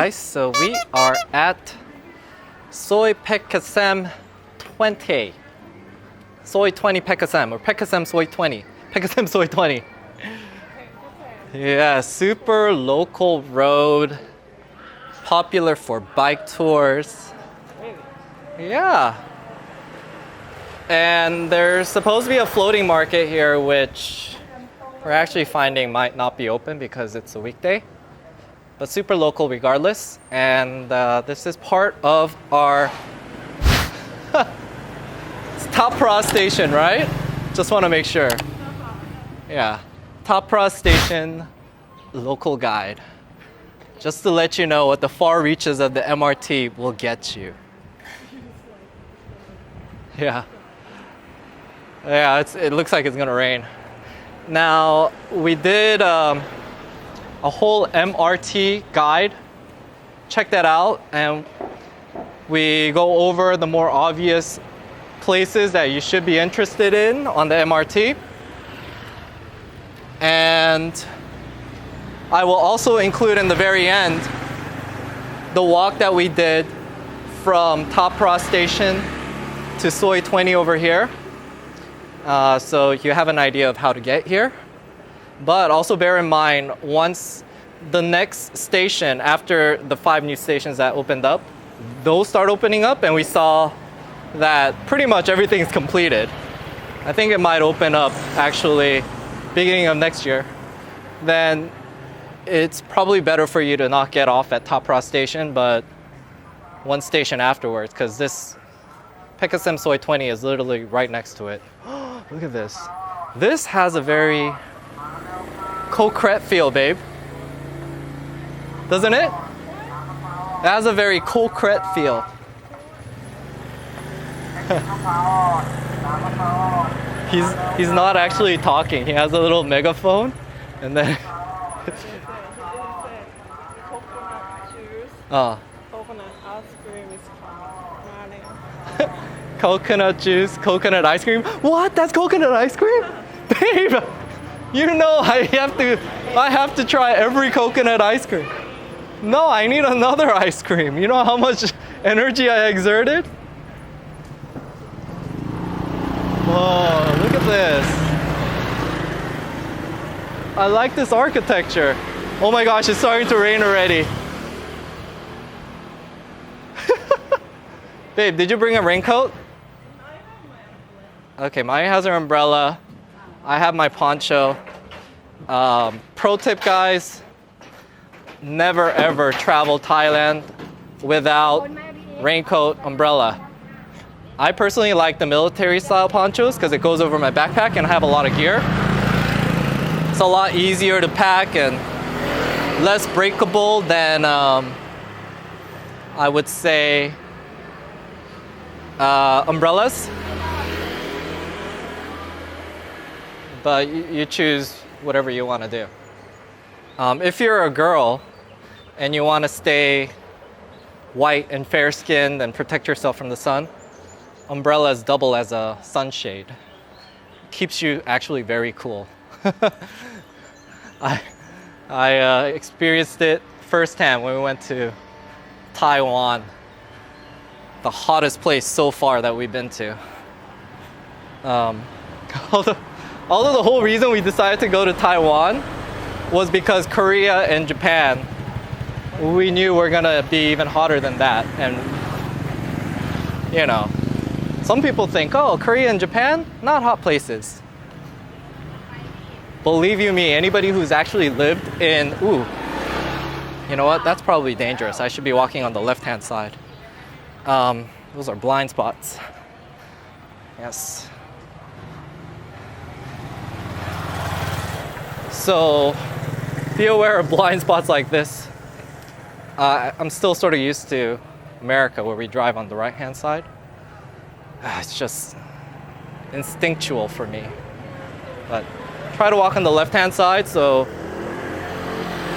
guys, so we are at Soy Pekus 20. Soy 20 Pekus or Pekus Soy 20. Pekus Soy 20. Yeah, super local road, popular for bike tours. Yeah. And there's supposed to be a floating market here, which we're actually finding might not be open because it's a weekday. But super local regardless. And this is part of our Top Pra station, right? Just want to make sure. Yeah. Top Pra station local guide. Just to let you know what the far reaches of the MRT will get you. Yeah. Yeah, it looks like it's gonna rain. Now, we did a whole MRT guide. Check that out, and we go over the more obvious places that you should be interested in on the MRT. And I will also include in the very end the walk that we did from Top Pra station to Soy 20 over here. So you have an idea of how to get here. But also bear in mind, once the next station, after the 5 new stations that opened up, those start opening up, and we saw that pretty much everything's completed. I think it might open up actually beginning of next year. Then it's probably better for you to not get off at Top Pra station, but one station afterwards, because this Pekus Soy 20 is literally right next to it. Look at this. This has a very concrete feel, babe. Doesn't it? It has a very concrete feel. He's not actually talking. He has a little megaphone, and then Coconut ice cream is coming. Coconut juice, coconut ice cream. What? That's coconut ice cream? Babe, you know I have to try every coconut ice cream. No, I need another ice cream. You know how much energy I exerted? Whoa, look at this. I like this architecture. Oh my gosh, it's starting to rain already. Babe, did you bring a raincoat? Okay, Maya has her umbrella. I have my poncho. Pro tip, guys, never ever travel Thailand without raincoat, umbrella. I personally like the military style ponchos because it goes over my backpack and I have a lot of gear. It's a lot easier to pack and less breakable than I would say umbrellas. But you choose whatever you want to do. If you're a girl and you want to stay white and fair-skinned and protect yourself from the sun, umbrellas double as a sunshade. Keeps you actually very cool. I experienced it firsthand when we went to Taiwan, the hottest place so far that we've been to. Although the whole reason we decided to go to Taiwan was because Korea and Japan, we knew we're gonna be even hotter than that. And you know, some people think, oh, Korea and Japan, not hot places. Believe you me, anybody who's actually lived in, you know what, that's probably dangerous. I should be walking on the left-hand side. Those are blind spots. Yes. So be aware of blind spots like this. I'm still sort of used to America where we drive on the right-hand side. It's just instinctual for me. But try to walk on the left-hand side so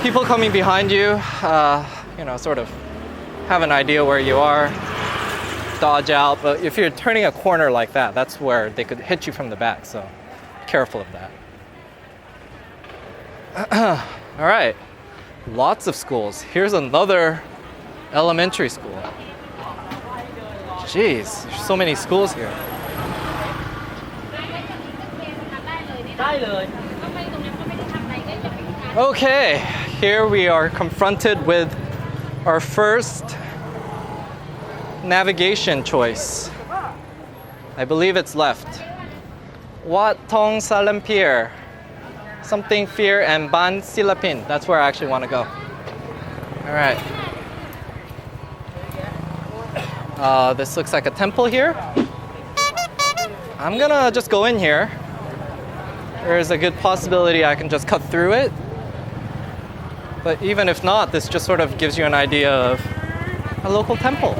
people coming behind you, sort of have an idea where you are, dodge out. But if you're turning a corner like that, that's where they could hit you from the back. So careful of that. All right, lots of schools. Here's another Elementary school. Jeez, there's so many schools here. Okay, here we are confronted with our first navigation choice. I believe it's left. Wat Thong Salam Pier. Something Fear and Baan Silapin. That's where I actually want to go. All right. This looks like a temple here. I'm gonna just go in here. There's a good possibility I can just cut through it. But even if not, this just sort of gives you an idea of a local temple.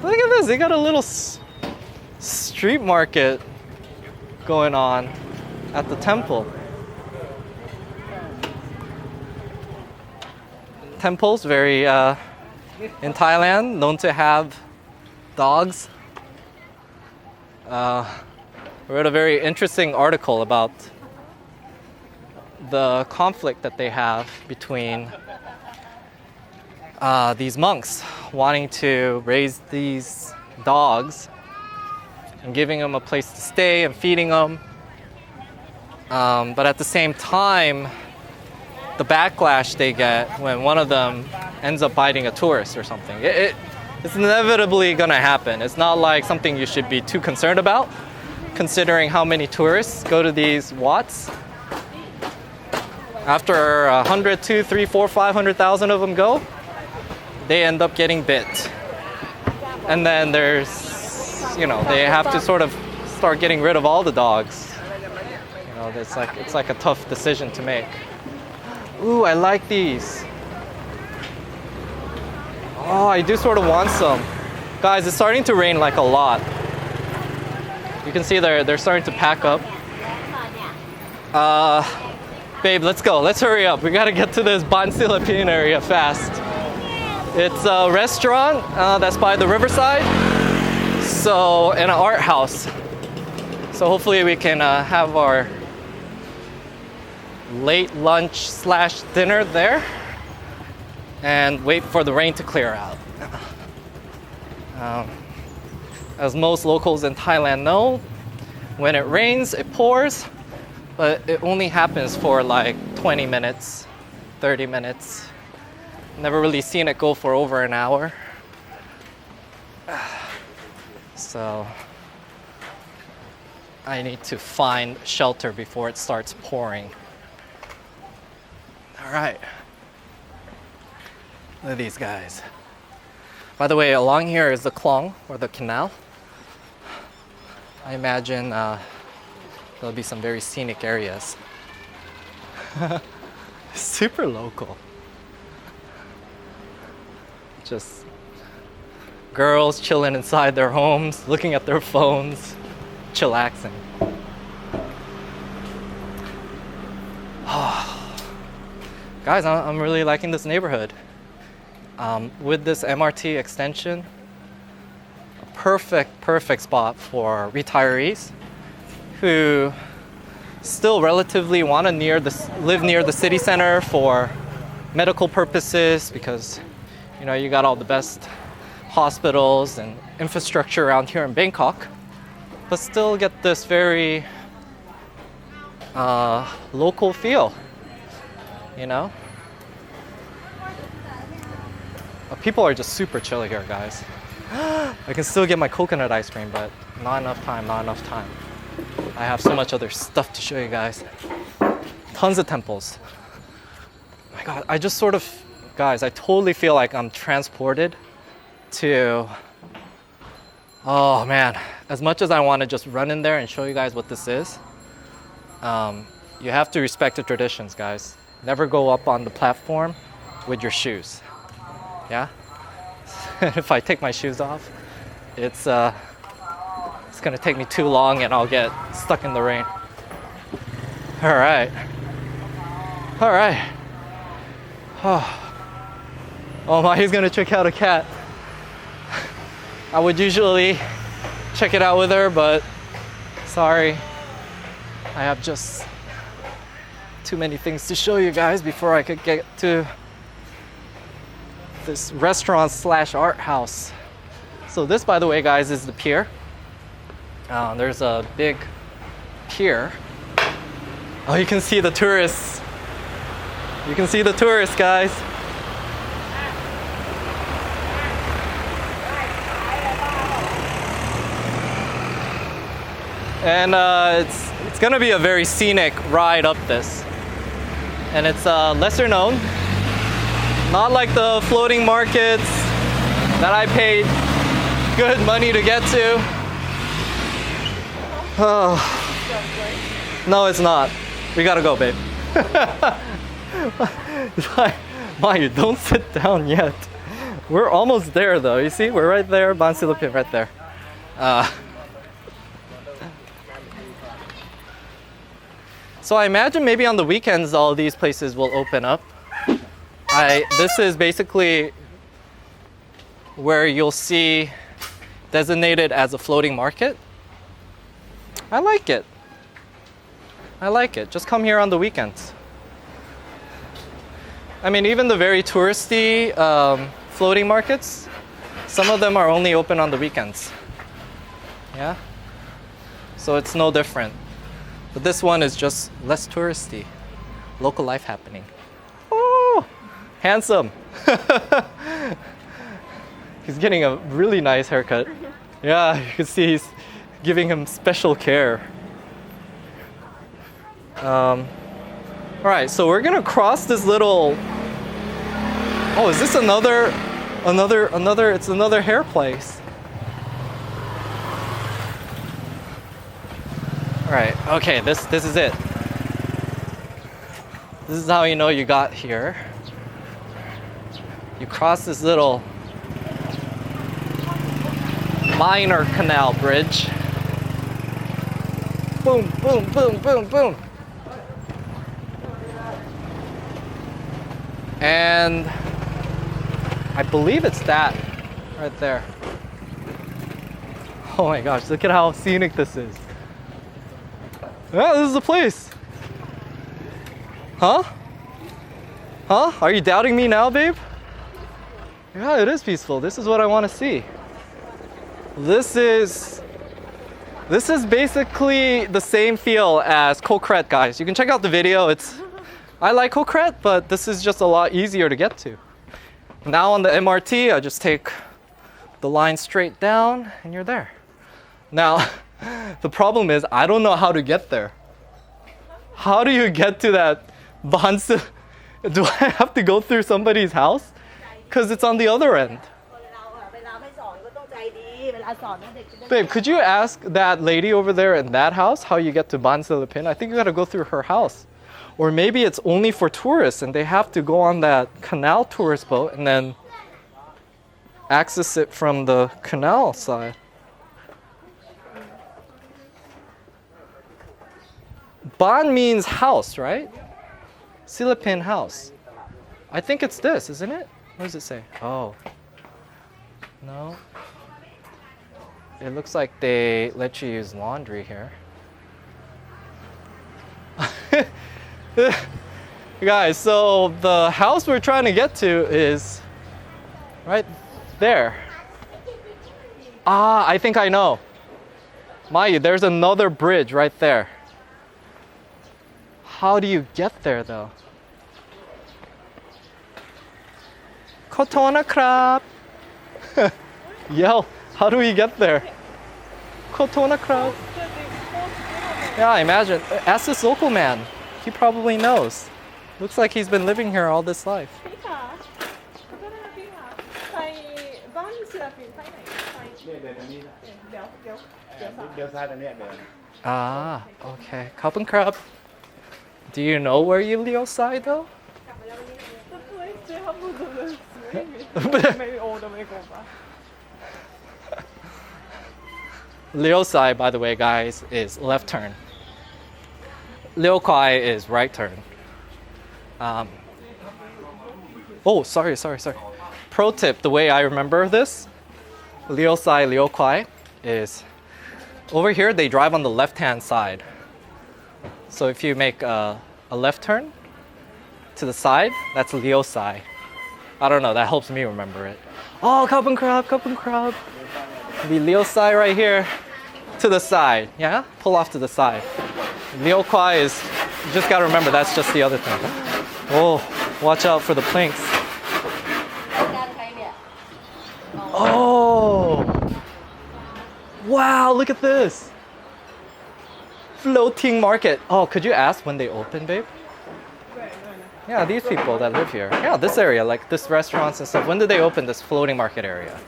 Look at this, they got a little street market going on at the temple. Temples, very in Thailand, known to have dogs. I read a very interesting article about the conflict that they have between these monks wanting to raise these dogs and giving them a place to stay and feeding them. But at the same time, the backlash they get when one of them ends up biting a tourist or something. It's inevitably gonna happen. It's not like something you should be too concerned about, considering how many tourists go to these wats. After 100, 2, 3, 4, 500,000 of them go, they end up getting bit. And then they have to sort of start getting rid of all the dogs. It's like a tough decision to make. Ooh, I like these. Oh, I do sort of want some. Guys, it's starting to rain like a lot. You can see they're starting to pack up. Babe, let's go. Let's hurry up. We gotta get to this Baan Silapin area fast. It's a restaurant that's by the riverside. And an art house. So hopefully we can have our late lunch / dinner there and wait for the rain to clear out. As most locals in Thailand know, when it rains, it pours, but it only happens for like 20 minutes, 30 minutes. Never really seen it go for over an hour. So I need to find shelter before it starts pouring. All right. Look at these guys. By the way, along here is the Khlong, or the canal. I imagine there'll be some very scenic areas. Super local. Just girls chilling inside their homes, looking at their phones, chillaxing. Guys, I'm really liking this neighborhood. With this MRT extension, a perfect spot for retirees who still relatively want to live near the city center for medical purposes, because you got all the best hospitals and infrastructure around here in Bangkok, but still get this very local feel. People are just super chill here, guys. I can still get my coconut ice cream, but not enough time. I have so much other stuff to show you guys. Tons of temples. Oh my God, guys, I totally feel like I'm transported to, oh man, as much as I want to just run in there and show you guys what this is, you have to respect the traditions, guys. Never go up on the platform with your shoes. Yeah? If I take my shoes off, it's gonna take me too long and I'll get stuck in the rain. All right. Oh my, he's gonna check out a cat. I would usually check it out with her, but sorry. I have just too many things to show you guys before I could get to this restaurant slash art house. So this, by the way, guys, is the pier. There's a big pier. Oh, you can see the tourists. You can see the tourists, guys. And it's gonna be a very scenic ride up this. And it's lesser known. Not like the floating markets that I paid good money to get to. Oh. No, it's not. We gotta go, babe. Maya, don't sit down yet. We're almost there, though. You see, we're right there. Baan Silapin, right there. So I imagine maybe on the weekends all these places will open up. This is basically where you'll see designated as a floating market. I like it. I like it. Just come here on the weekends. I mean, even the very touristy floating markets, some of them are only open on the weekends. Yeah? So it's no different. But this one is just less touristy. Local life happening. Oh, handsome. He's getting a really nice haircut. Yeah, you can see he's giving him special care. All right, so we're gonna cross this little. Oh, is this another? It's another hair place. All right, okay, this is it. This is how you know you got here. You cross this little minor canal bridge. Boom, boom, boom, boom, boom. And I believe it's that right there. Oh my gosh, look at how scenic this is. Yeah, this is the place. Huh? Huh? Are you doubting me now, babe? Yeah, it is peaceful. This is what I want to see. This is basically the same feel as Koh Kret, guys. You can check out the video. I like Koh Kret, but this is just a lot easier to get to. Now on the MRT, I just take the line straight down and you're there. Now, the problem is I don't know how to get there. How do you get to that Baan Silapin? Do I have to go through somebody's house? Because it's on the other end. Babe, could you ask that lady over there in that house how you get to Baan Silapin? I think you gotta go through her house. Or maybe it's only for tourists and they have to go on that canal tourist boat and then access it from the canal side. Baan means house, right? Silapin house. I think it's this, isn't it? What does it say? Oh. No. It looks like they let you use laundry here. Guys, so the house we're trying to get to is right there. Ah, I think I know. Maya, there's another bridge right there. How do you get there though? Kotona krab. Yell, how do we get there? Kotona krab. Yeah, I imagine. Ask this local man. He probably knows. Looks like he's been living here all this life. Ah, okay. Kapun krab. Do you know where you Leo side though? Leo side, by the way, guys, is left turn. Leo Kwai is right turn. Oh, sorry. Pro tip, the way I remember this, Leo Sai, Leo Kwai, is over here they drive on the left-hand side. So if you make a a left turn to the side. That's Liosai. I don't know, that helps me remember it. Oh, cup and crab, cup and crab. The Liosai right here to the side. Yeah? Pull off to the side. Liu Kwai is, you just gotta remember, that's just the other thing. Oh, watch out for the planks. Oh! Wow, look at this. Floating market. Oh, could you ask when they open, babe? Yeah, these people that live here. Yeah, this area, like this restaurants and stuff. When do they open this floating market area?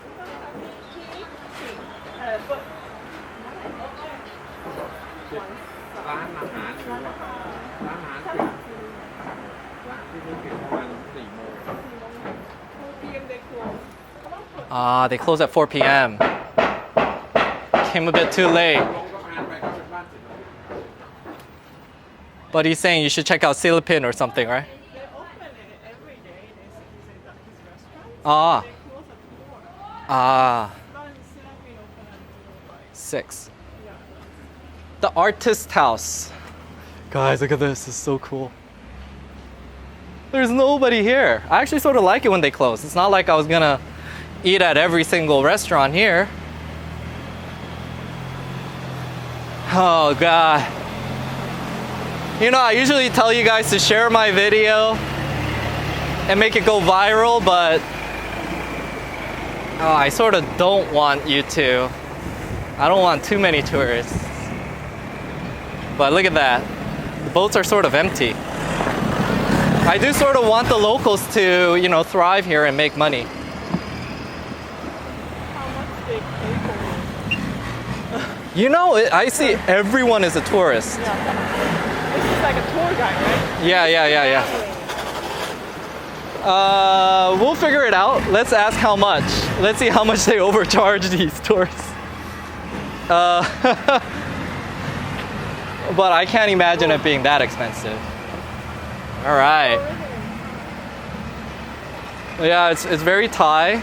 Ah, they close at 4 p.m. Came a bit too late. But he's saying you should check out Silapin or something, right? They open it every day. They say that his restaurant. Ah. They close at 4. Ah, Baan Silapin open until like 6. yeah. The artist house. Guys, look at this. This is so cool. There's nobody here. I actually sort of like it when they close. It's not like I was gonna eat at every single restaurant here. Oh, God. You know, I usually tell you guys to share my video and make it go viral, but I sort of don't want you to. I don't want too many tourists. But look at that. The boats are sort of empty. I do sort of want the locals to, you know, thrive here and make money. How much they pay for it? You know, I see everyone is a tourist. Yeah. This is like a tour guide, right? Yeah. We'll figure it out. Let's ask how much. Let's see how much they overcharge these tourists. But I can't imagine it being that expensive. All right. Yeah, it's very Thai.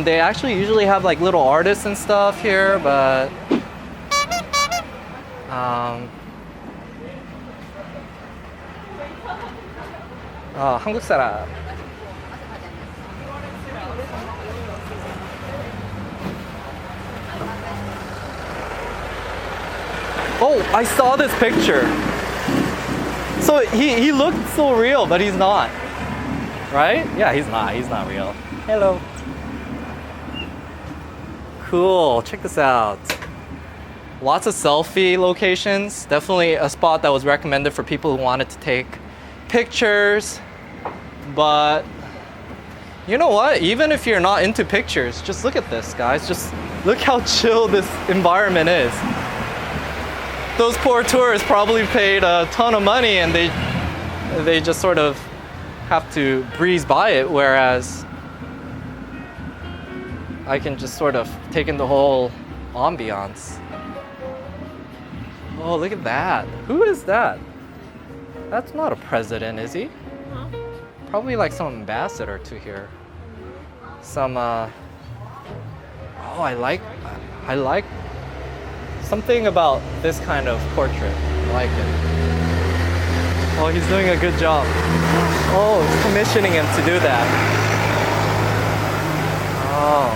They actually usually have like little artists and stuff here, but 한국 사람. Oh, I saw this picture. So he looked so real, but he's not. Right? Yeah, he's not real. Hello. Cool, check this out. Lots of selfie locations. Definitely a spot that was recommended for people who wanted to take pictures. But you know what? Even if you're not into pictures, just look at this, guys. Just look how chill this environment is. Those poor tourists probably paid a ton of money and they just sort of have to breeze by it, whereas I can just sort of take in the whole ambiance. Oh, look at that. Who is that? That's not a president, is he? Huh? Probably like some ambassador to here. Some, oh, I like something about this kind of portrait. I like it. Oh, he's doing a good job. Oh, it's commissioning him to do that. Oh.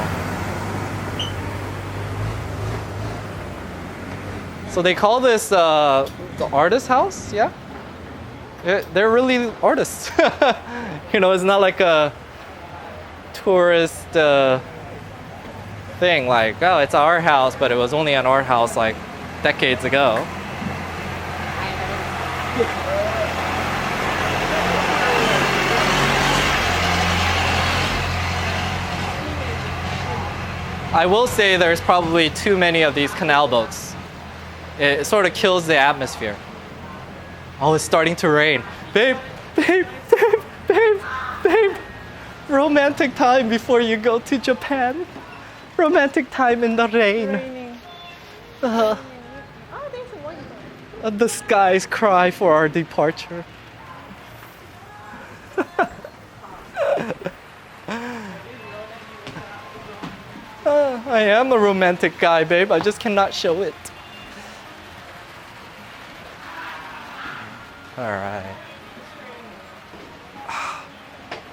So they call this the artist house, yeah? They're really artists. You know, it's not like a tourist thing like, oh, it's our house, but it was only an art house like decades ago. I will say there's probably too many of these canal boats. It sort of kills the atmosphere. Oh, it's starting to rain. Babe. Romantic time before you go to Japan. Romantic time in the rain. Raining. Oh, there's a one. The skies cry for our departure. I am a romantic guy, babe. I just cannot show it. All right.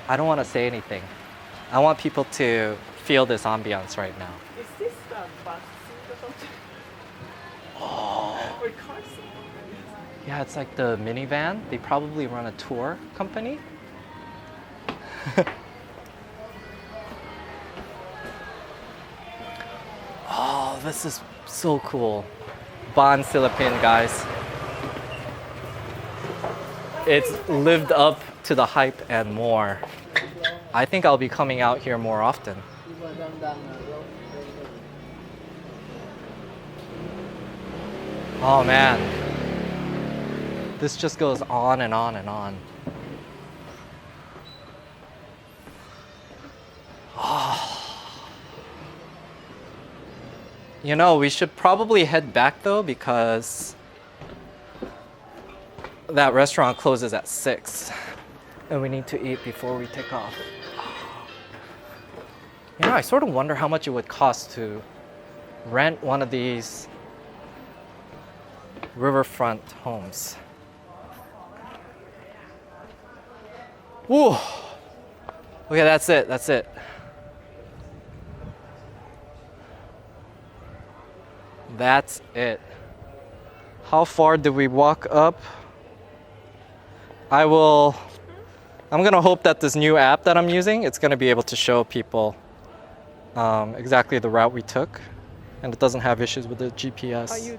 I don't want to say anything. I want people to feel this ambiance right now. Is this the bus or something? Oh. Or car seat? Yeah, it's like the minivan. They probably run a tour company. Oh, this is so cool. Baan Silapin, guys. It's lived up to the hype and more. I think I'll be coming out here more often. Oh man. This just goes on and on and on. You know, we should probably head back though because that restaurant closes at 6 and we need to eat before we take off. You know, I sort of wonder how much it would cost to rent one of these riverfront homes. Whoa! Okay, that's it, that's it. That's it. How far did we walk up? I'm gonna hope that this new app that I'm using, it's gonna be able to show people exactly the route we took, and it doesn't have issues with the GPS.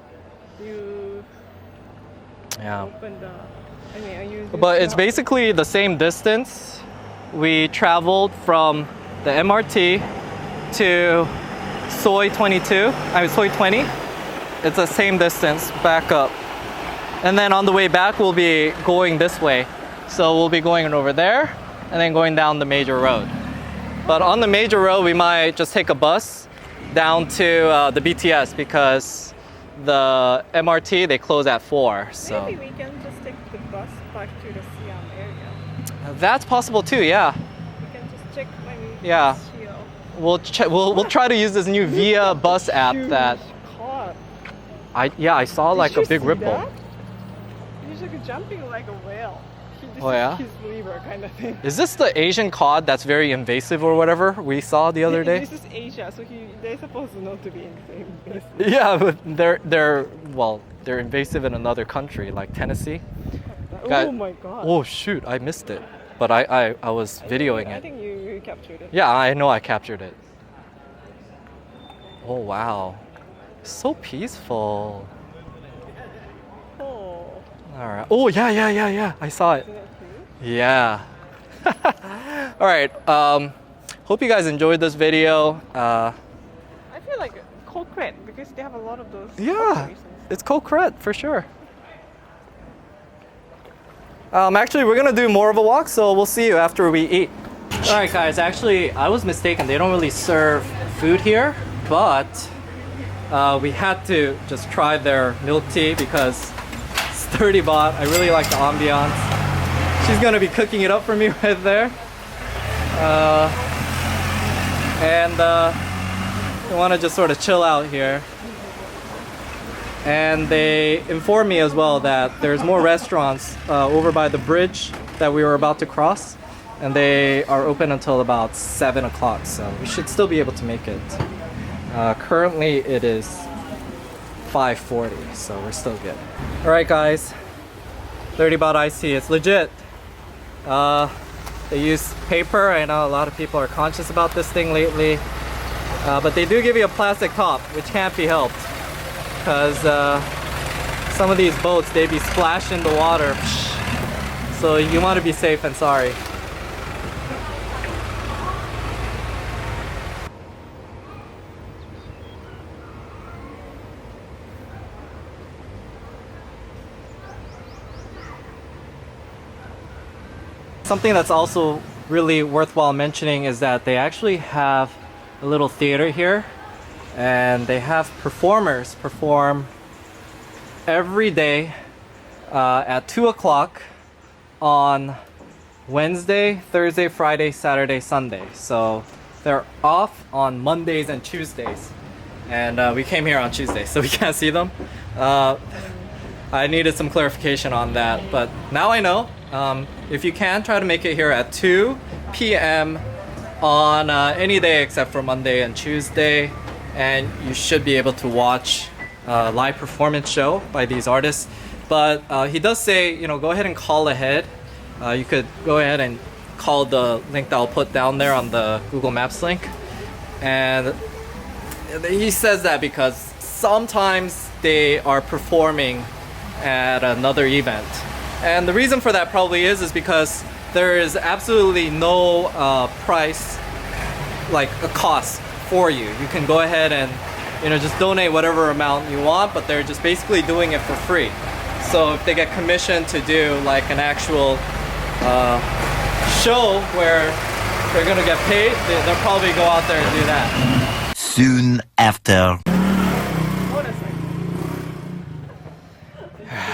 You Yeah. open the, I mean, are you But it's basically the same distance. We traveled from the MRT to Soi 20. It's the same distance back up. And then on the way back, we'll be going this way. So we'll be going over there and then going down the major road. But on the major road, we might just take a bus down to the BTS because the MRT, they close at 4. So Maybe we can just take the bus back to the Siam area. that's possible too, yeah. We can just check maybe. Yeah. Shio. We'll try to use this new Via bus app Huge that car. I saw like Did a you big see ripple. that? He's like jumping like a whale. This Oh, yeah? is his liver kind of thing. Is this the Asian cod that's very invasive or whatever we saw the other day? This is Asia, so they're supposed to not to be in the same place. Yeah, but they're invasive in another country like Tennessee. Oh my god. Oh shoot, I missed it. But I was videoing I it. think you captured it. Yeah, I know I captured it. Oh wow. So peaceful. Oh. All right. Oh yeah. I saw it. Isn't that cute? Yeah. All right. Hope you guys enjoyed this video. I feel like Kokret because they have a lot of those. Yeah, operations. it's Kokret for sure. Actually, we're gonna do more of a walk, so we'll see you after we eat. All right, guys. Actually, I was mistaken. They don't really serve food here, but we had to just try their milk tea because it's 30 baht. I really like the ambiance. She's gonna be cooking it up for me right there. And I want to just sort of chill out here. And they informed me as well that there's more restaurants over by the bridge that we were about to cross, and they are open until about 7 o'clock, so we should still be able to make it. Currently it is 5:40, so we're still good. All right, guys, 30 baht iced tea, it's legit. They use paper. I know a lot of people are conscious about this thing lately, but they do give you a plastic top, which can't be helped. Because some of these boats, they be splashed in the water. So you want to be safe and sorry. Something that's also really worthwhile mentioning is that they actually have a little theater here. And they have performers perform every day at 2 o'clock on Wednesday, Thursday, Friday, Saturday, Sunday. So they're off on Mondays and Tuesdays. And we came here on Tuesday, so we can't see them. I needed some clarification on that, but now I know. If you can, try to make it here at 2 p.m. on any day except for Monday and Tuesday, and you should be able to watch a live performance show by these artists. But he does say, you know, go ahead and call ahead. You could go ahead and call the link that I'll put down there on the Google Maps link. And he says that because sometimes they are performing at another event. And the reason for that probably is because there is absolutely no price, like a cost for you. You can go ahead and, you know, just donate whatever amount you want, but they're just basically doing it for free. So if they get commissioned to do like an actual show where they're gonna get paid, they'll probably go out there and do that. Soon after.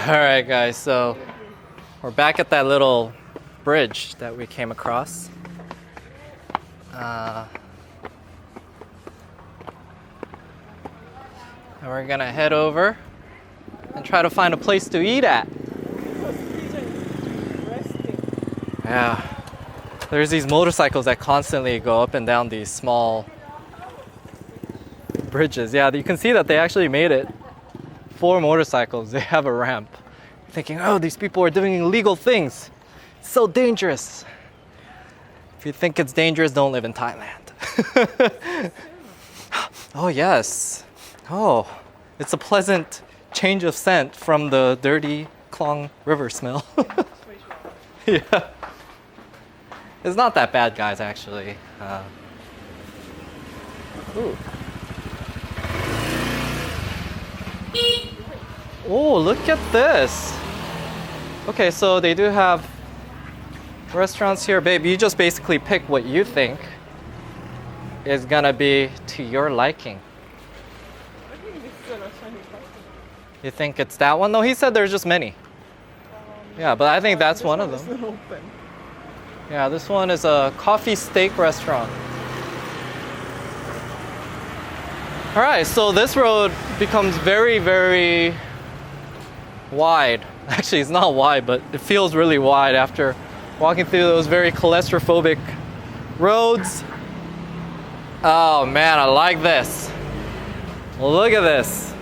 Alright guys, so we're back at that little bridge that we came across. And we're gonna head over and try to find a place to eat at. Yeah. There's these motorcycles that constantly go up and down these small bridges. Yeah, you can see that they actually made it for motorcycles. They have a ramp. Thinking, oh, these people are doing illegal things. It's so dangerous. If you think it's dangerous, don't live in Thailand. Oh, yes. Oh, it's a pleasant change of scent from the dirty Khlong River smell. Yeah. It's not that bad, guys, actually. Ooh. Oh, look at this. Okay, so they do have restaurants here. Babe, you just basically pick what you think is gonna be to your liking. I think this is a restaurant he's talking about. You think it's that one? No, he said there's just many. Yeah, but I think that's one of them. It's not open. Yeah, this one is a coffee steak restaurant. All right, so this road becomes very, very wide. Actually, it's not wide, but it feels really wide after walking through those very claustrophobic roads. Oh man, I like this. Look at this.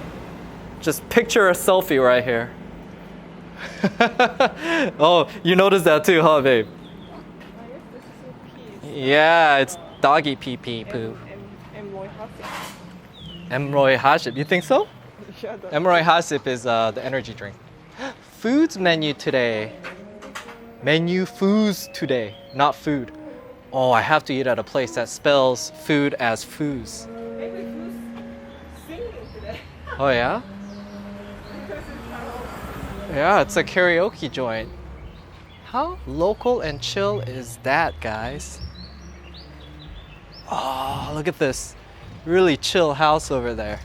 Just picture a selfie right here. Oh, you noticed that too, huh, babe? I guess this is a piece. Yeah, it's doggy pee pee poo. Emroy Haship, you think so? Emroy Haship is the energy drink. Foods menu today. Menu foods today, not food. Oh, I have to eat at a place that spells food as foos. Maybe who's singing today? Oh yeah? Because it's karaoke. Yeah, it's a karaoke joint. How local and chill is that, guys? Oh, look at this. Really chill house over there.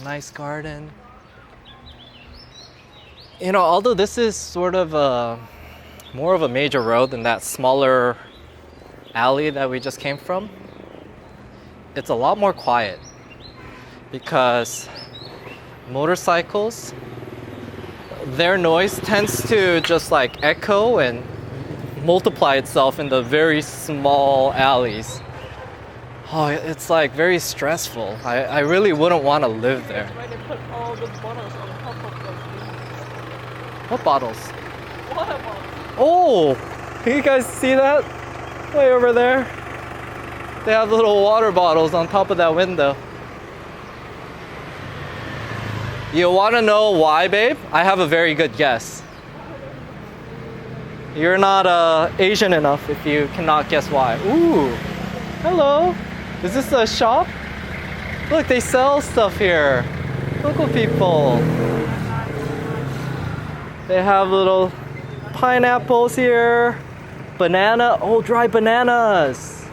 Nice garden. You know, although this is sort of more of a major road than that smaller alley that we just came from, it's a lot more quiet because motorcycles, their noise tends to just like echo and multiply itself in the very small alleys. Oh, it's like very stressful. I really wouldn't want to live there. Why they put all the bottles on top of those things. What bottles? Water bottles. Oh, can you guys see that? Way over there. They have little water bottles on top of that window. You want to know why, babe? I have a very good guess. You're not Asian enough if you cannot guess why. Ooh, hello. Is this a shop? Look, they sell stuff here. Local people. They have little pineapples here. Banana. Oh, dry bananas.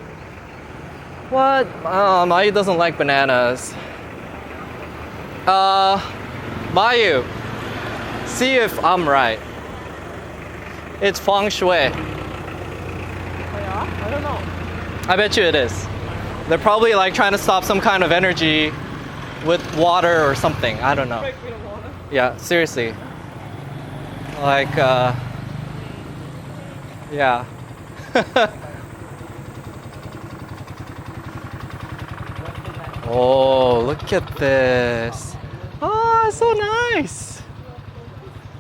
What? Mayu doesn't like bananas. Mayu, see if I'm right. It's feng shui. Oh yeah? I don't know. I bet you it is. They're probably like trying to stop some kind of energy with water or something. I don't know. Break with the water. Yeah, seriously. Like, yeah. Oh, look at this. Oh, so nice.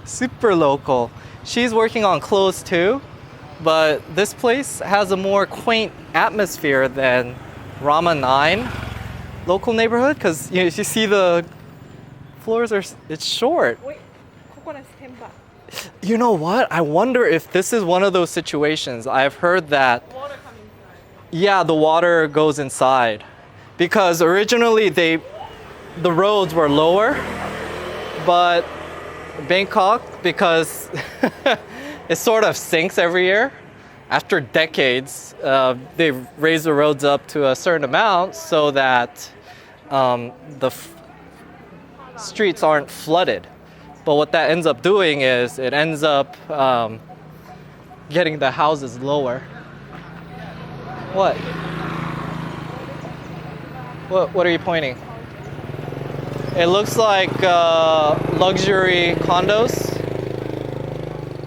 Super local. She's working on clothes too, but this place has a more quaint atmosphere than Rama 9 local neighborhood because you see the floors are, it's short. Wait, coconut 10 baht. You know what? I wonder if this is one of those situations. I've heard that, Water coming inside. yeah, the water goes inside. Because originally the roads were lower, but Bangkok, because it sort of sinks every year, after decades, they've raised the roads up to a certain amount so that the streets aren't flooded. But what that ends up doing is it ends up getting the houses lower. What? What are you pointing? It looks like luxury condos.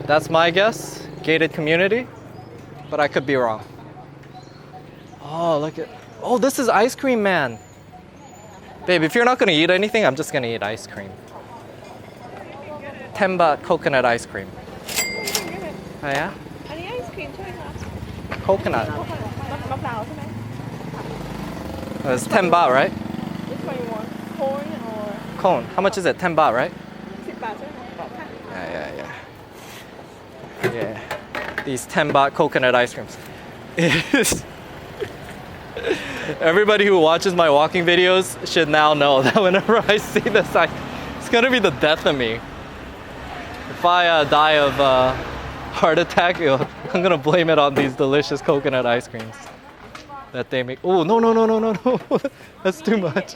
That's my guess. Gated community. But I could be wrong. Oh, look at... Oh, this is ice cream man. Babe, if you're not going to eat anything, I'm just going to eat ice cream. 10 baht coconut ice cream. Oh, yeah? อันนี้ไอศครีมใช่ไหมคะ Coconut. มะพร้าวใช่ไหม It's 10 baht, right? Which one you want? Corn or Cone. How much is it? 10 baht, right? 10 บาทใช่ไหมบอกค่ะ Yeah. These 10 baht coconut ice creams. Everybody who watches my walking videos should now know that whenever I see this, it's gonna be the death of me. If I die of heart attack, I'm gonna blame it on these delicious coconut ice creams that they make. Oh, no. That's too much.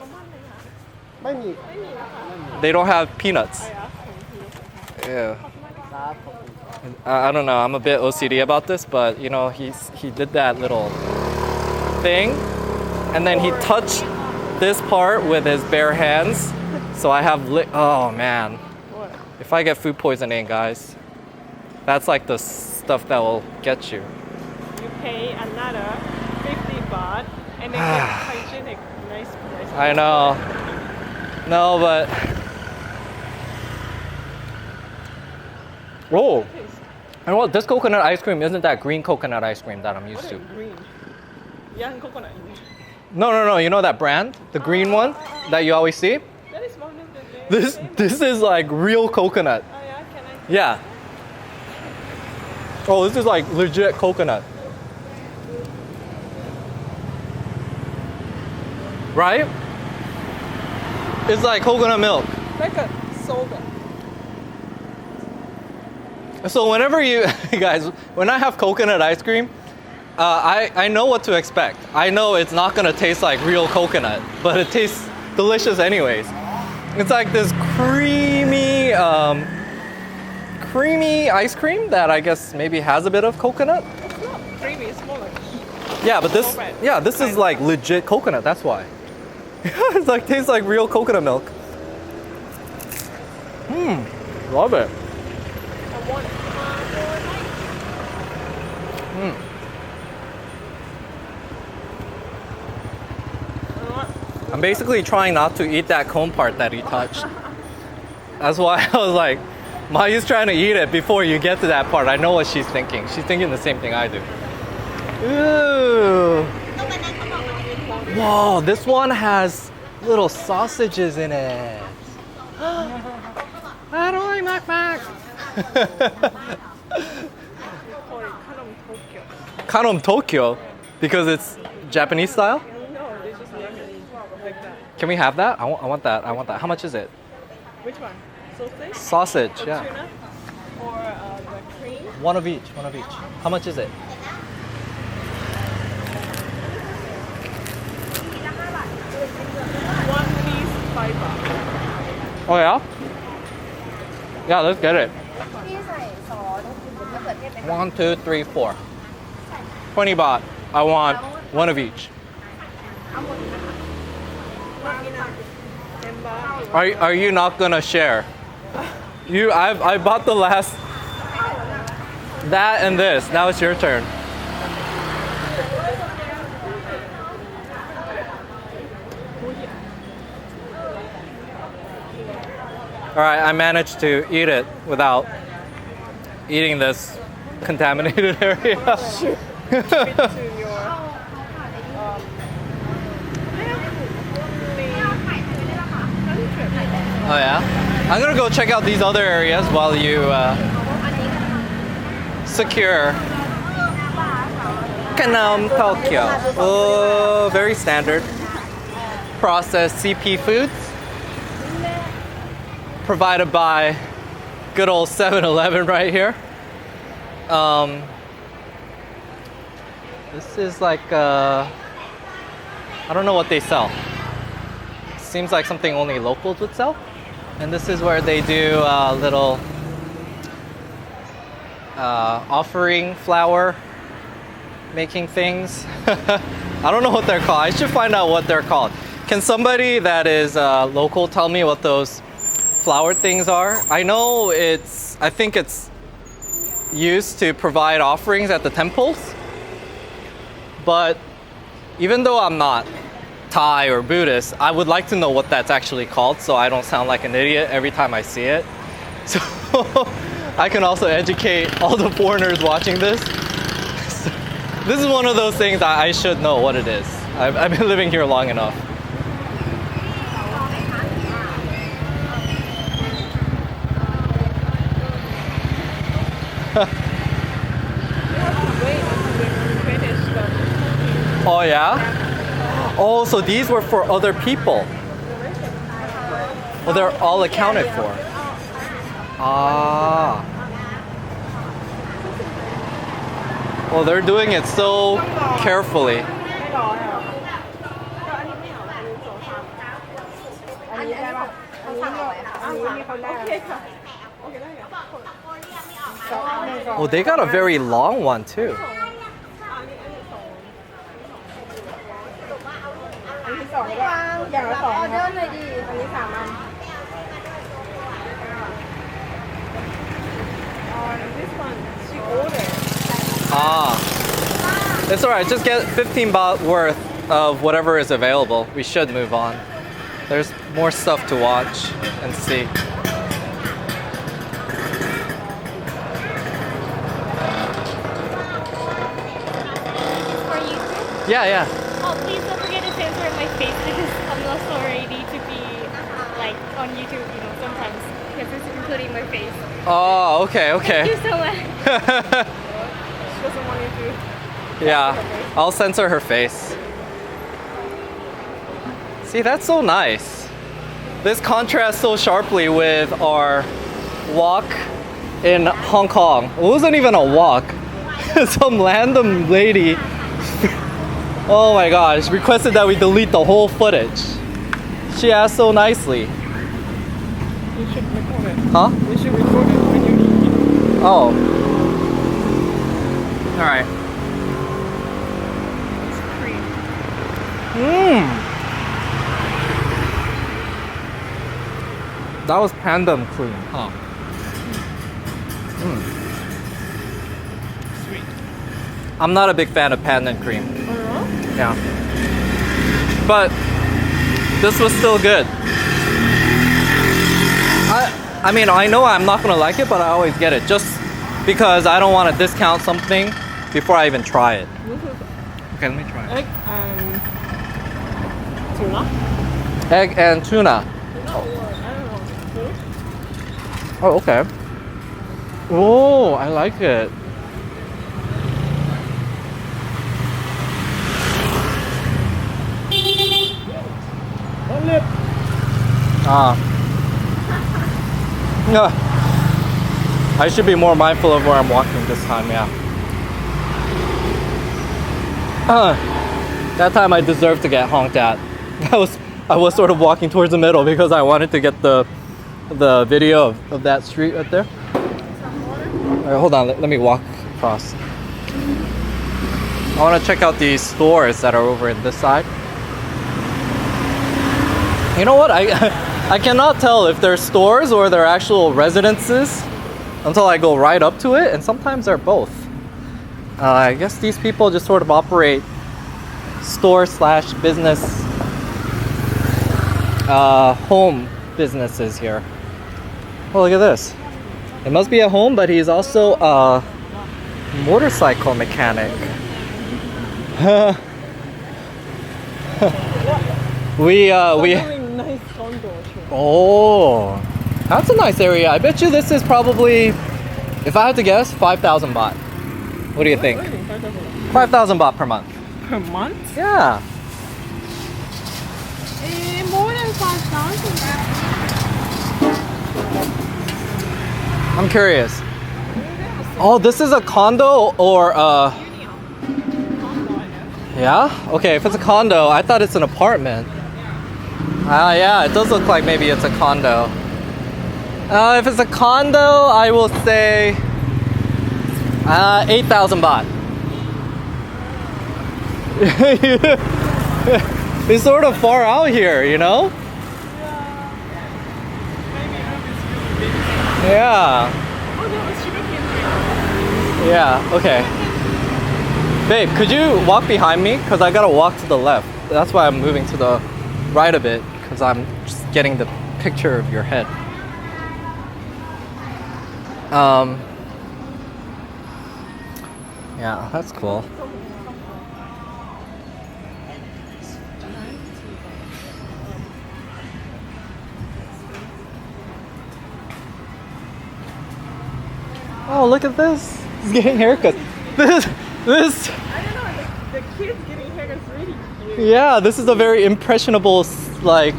They don't have peanuts. Yeah. I don't know. I'm a bit OCD about this, but you know, he did that little thing, and then he touched this part with his bare hands. So I have oh man. What? If I get food poisoning, guys, that's like the stuff that will get you. You pay another 50 baht and then get hygienic nice. I know. No, but oh, and what? This coconut ice cream isn't that green coconut ice cream that I'm used to. Green. Young coconut. No. You know that brand, the green one that you always see. That is one of the This is like real coconut. Oh yeah, can I? Yeah. Oh, this is like legit coconut. Right? It's like coconut milk. Like a soda. So whenever you guys, when I have coconut ice cream, I know what to expect. I know it's not gonna taste like real coconut, but it tastes delicious anyways. It's like this creamy ice cream that I guess maybe has a bit of coconut. It's not creamy, it's more like Yeah, but this is like legit coconut. That's why. It's like tastes like real coconut milk. Love it. I want I'm basically trying not to eat that cone part that he touched. That's why I was like, Mayu's trying to eat it before you get to that part. I know what she's thinking. She's thinking the same thing I do. Ooh. Whoa, this one has little sausages in it. I don't like Mac. Kanom Tokyo, because it's Japanese style. No, they just name it like that. Can we have that? I want that. How much is it? Which one? Sausage? Sausage, Or yeah. tuna? Or the cream? One of each. How much is it? One piece 5 baht. Oh yeah? Yeah, let's get it. พี่ใส่ซอสมะเขือเทศไหมคะ 1, 2, 3, 4. 20 baht. I want one of each. 10 baht. Are you not gonna share? I bought the last. That and this. Now it's your turn. All right, I managed to eat it without eating this contaminated area. To your Oh yeah? I'm gonna go check out these other areas while you secure. Kanam Tokyo. Oh, very standard. Processed CP foods. Provided by good old 7-Eleven right here. This is like, I don't know what they sell. Seems like something only locals would sell. And this is where they do little offering flower making things. I don't know what they're called. I should find out what they're called. Can somebody that is local tell me what those flower things are? I know I think it's used to provide offerings at the temples. But even though I'm not Thai or Buddhist, I would like to know what that's actually called so I don't sound like an idiot every time I see it. So I can also educate all the foreigners watching this. This is one of those things that I should know what it is. I've been living here long enough. Oh yeah? Oh, so these were for other people. Well, they're all accounted for. Ah. Well, they're doing it so carefully. Oh, they got a very long one too. Ah, it's alright, just get 15 baht worth of whatever is available. We should move on. There's more stuff to watch and see. For YouTube? Yeah, yeah. Oh, please don't forget to censor my face because I'm not so ready to be like on YouTube, you know, sometimes because it's including my face. Oh, okay, okay. Thank you so much. She doesn't want you to. Yeah, I'll censor her face. See, that's so nice. This contrasts so sharply with our walk in Hong Kong. It wasn't even a walk. Some random lady, oh my gosh, requested that we delete the whole footage. She asked so nicely. You should record it. Huh? You should record it when you eat. Oh. Alright. It's cream. Mmm. That was pandan cream, huh? Sweet. I'm not a big fan of pandan cream. Oh, Yeah. But this was still good. I mean, I know I'm not gonna like it, but I always get it just because I don't want to discount something before I even try it. Okay, let me try it. egg and tuna. Egg and tuna. I don't know. Food? Oh, okay. Oh, I like it. One lip. Ah. Yeah. I should be more mindful of where I'm walking this time, yeah. That time I deserved to get honked at. I was sort of walking towards the middle because I wanted to get the video of that street right there. Alright, hold on, let me walk across. I want to check out these stores that are over in this side. You know what? I cannot tell if they're stores or they're actual residences until I go right up to it, and sometimes they're both. I guess these people just sort of operate store slash business, home businesses here. Oh, look at this. It must be a home, but he's also a motorcycle mechanic. we Doing nice condo. Oh, that's a nice area. I bet you this is probably, if I had to guess, 5,000 baht. What do you think? 5,000 baht per month. Per month? Yeah. More than 5,000. I'm curious. Oh, this is a condo or yeah? Okay, if it's a condo, I thought it's an apartment. Yeah, it does look like maybe it's a condo. If it's a condo, I will say 8,000 baht. It's sort of far out here, you know? Yeah. Oh, that was sugarcane. Yeah, okay. Babe, could you walk behind me? Because I gotta walk to the left. That's why I'm moving to the right a bit, because I'm just getting the picture of your head. Yeah, that's cool. Oh, look at this. He's getting haircuts. This. I don't know, the kids getting haircuts really cute. Yeah, this is a very impressionable, like,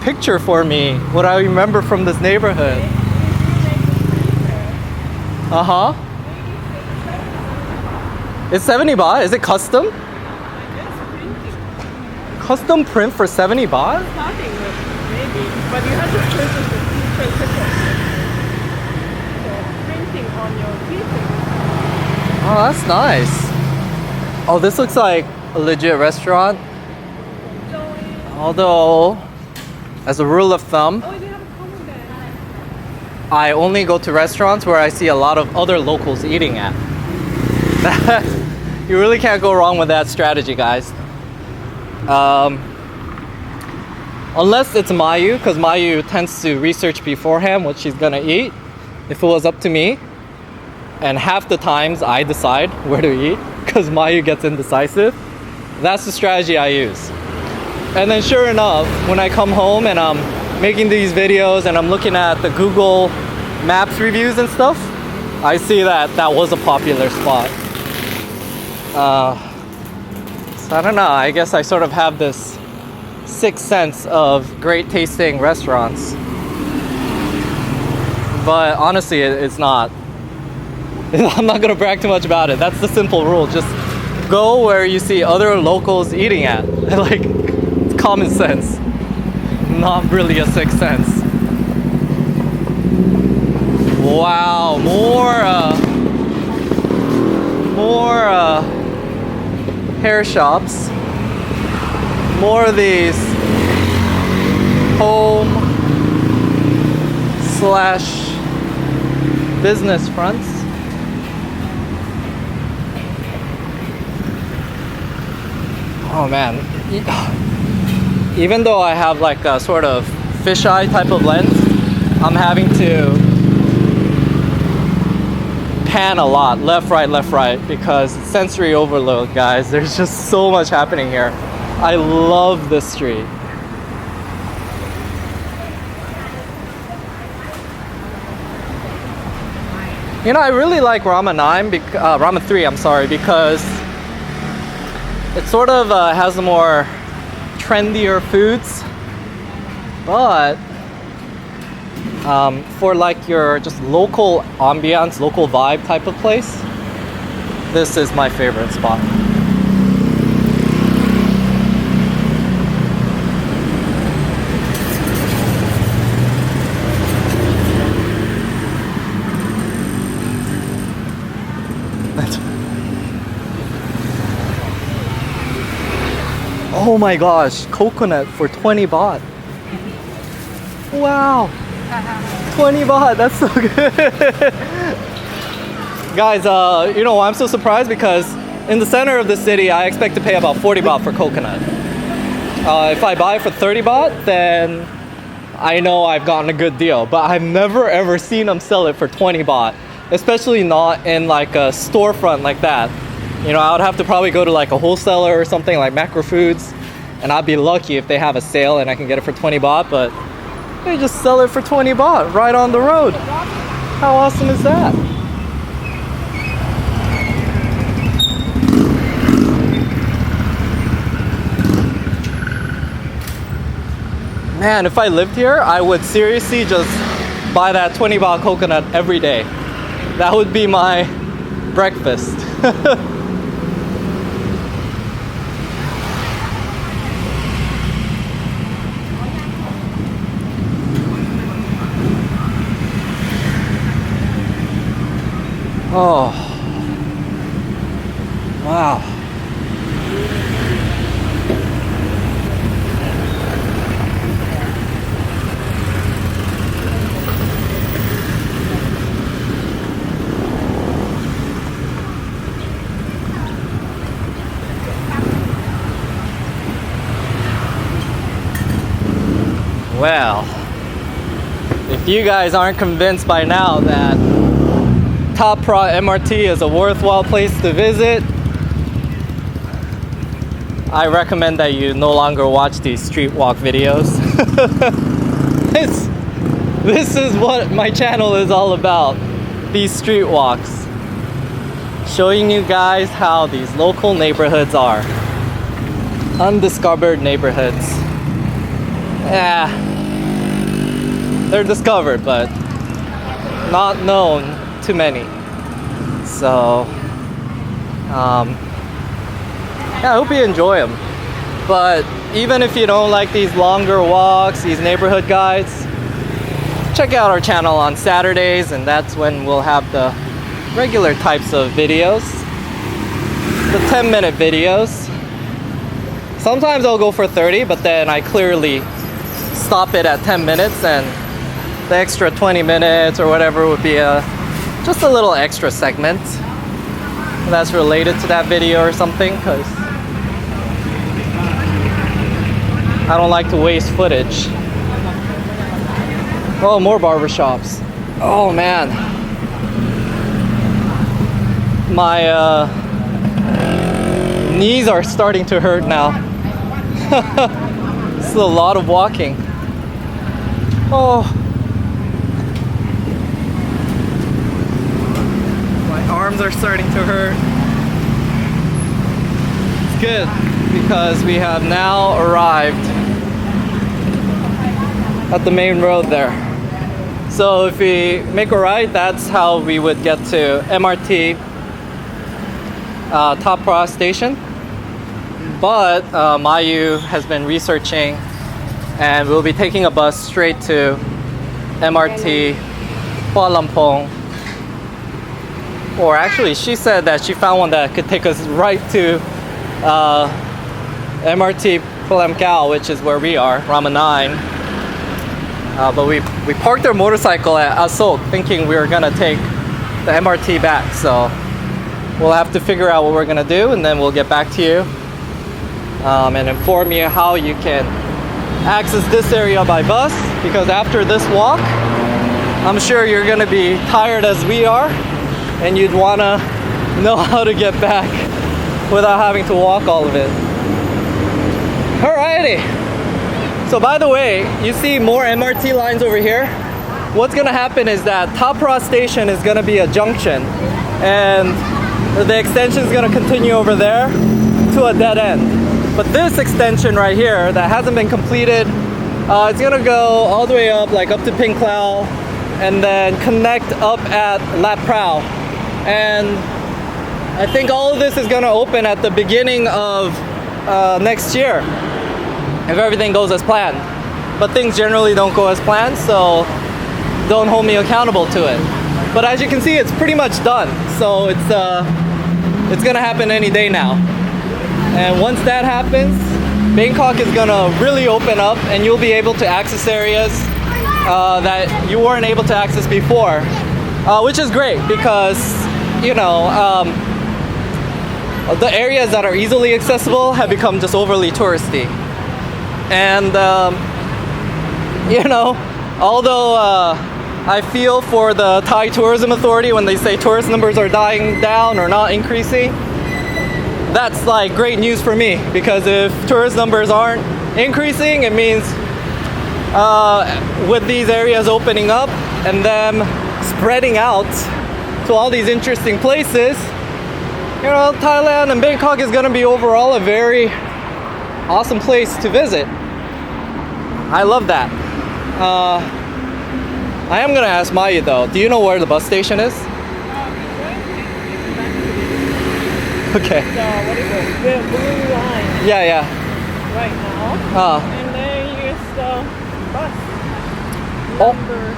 picture for me. What I remember from this neighborhood. Uh-huh. It's 70 baht? Is it custom? Custom print for 70 baht? Starting with maybe, but you have to purchase the different tickets. So printing on your t-shirt. Oh, that's nice. Oh, this looks like a legit restaurant. Although, as a rule of thumb, Oh, they have a common there. I only go to restaurants where I see a lot of other locals eating at. You really can't go wrong with that strategy, guys. Unless it's Mayu, because Mayu tends to research beforehand what she's gonna eat. If it was up to me, and half the times I decide where to eat, because Mayu gets indecisive, that's the strategy I use. And then sure enough, when I come home and I'm making these videos and I'm looking at the Google Maps reviews and stuff, I see that that was a popular spot. So I don't know, I guess I sort of have this sixth sense of great tasting restaurants. But honestly, it's not. I'm not gonna brag too much about it. That's the simple rule. Just go where you see other locals eating at. Like, it's common sense. Not really a sixth sense. Wow, more hair shops. More of these home / business fronts. Oh man, even though I have like a sort of fisheye type of lens, I'm having to pan a lot, left, right, because it's sensory overload, guys. There's just so much happening here. I love this street. You know, I really like Rama 3, I'm sorry, because it sort of has the more trendier foods, but for like your just local ambiance, local vibe type of place, this is my favorite spot. Oh my gosh, coconut for 20 baht. Wow. 20 baht, that's so good. Guys, you know why I'm so surprised? Because in the center of the city, I expect to pay about 40 baht for coconut. If I buy for 30 baht, then I know I've gotten a good deal. But I've never ever seen them sell it for 20 baht. Especially not in like a storefront like that. You know, I would have to probably go to like a wholesaler or something like Macro Foods. And I'd be lucky if they have a sale and I can get it for 20 baht. But they just sell it for 20 baht right on the road. How awesome is that? Man, if I lived here, I would seriously just buy that 20 baht coconut every day. That would be my breakfast. Oh, wow. Well, if you guys aren't convinced by now that Top Pro MRT is a worthwhile place to visit, I recommend that you no longer watch these street walk videos. This is what my channel is all about, these street walks. Showing you guys how these local neighborhoods are. Undiscovered neighborhoods. Yeah, they're discovered, but not known to many. So, yeah, I hope you enjoy them. But even if you don't like these longer walks, these neighborhood guides, check out our channel on Saturdays, and that's when we'll have the regular types of videos, the 10-minute videos. Sometimes I'll go for 30, but then I clearly stop it at 10 minutes, and the extra 20 minutes or whatever would be just a little extra segment that's related to that video or something, because I don't like to waste footage. Oh, more barbershops. Oh man, my knees are starting to hurt now. This is a lot of walking. Oh, my arms are starting to hurt. It's good because we have now arrived at the main road there. So if we make a right, that's how we would get to MRT Top Pro station. But Mayu has been researching, and we'll be taking a bus straight to MRT Kuala Lumpur. Or actually, she said that she found one that could take us right to MRT Kuala Lumpur, which is where we are, Rama 9. But we parked our motorcycle at Asok thinking we were gonna take the MRT back. So we'll have to figure out what we're gonna do, and then we'll get back to you and inform you how you can access this area by bus, because after this walk, I'm sure you're gonna be tired as we are, and you'd wanna know how to get back without having to walk all of it. Alrighty. So by the way, you see more MRT lines over here. What's gonna happen is that Top Pro station is gonna be a junction, and the extension is gonna continue over there to a dead end. But this extension right here that hasn't been completed, it's gonna go all the way up, like up to Pink Cloud, and then connect up at La Prau. And I think all of this is gonna open at the beginning of next year, if everything goes as planned. But things generally don't go as planned, so don't hold me accountable to it. But as you can see, it's pretty much done. So it's gonna happen any day now. And once that happens, Bangkok is gonna really open up, and you'll be able to access areas that you weren't able to access before, which is great because, you know, the areas that are easily accessible have become just overly touristy. And, you know, although I feel for the Thai Tourism Authority when they say tourist numbers are dying down or not increasing, that's like great news for me, because if tourist numbers aren't increasing, it means with these areas opening up and them spreading out to all these interesting places, you know, Thailand and Bangkok is going to be overall a very awesome place to visit. I love that. I am going to ask Maya though, do you know where the bus station is? Okay. So what is it? The blue line Yeah, yeah. right now. And then here's the bus. Number.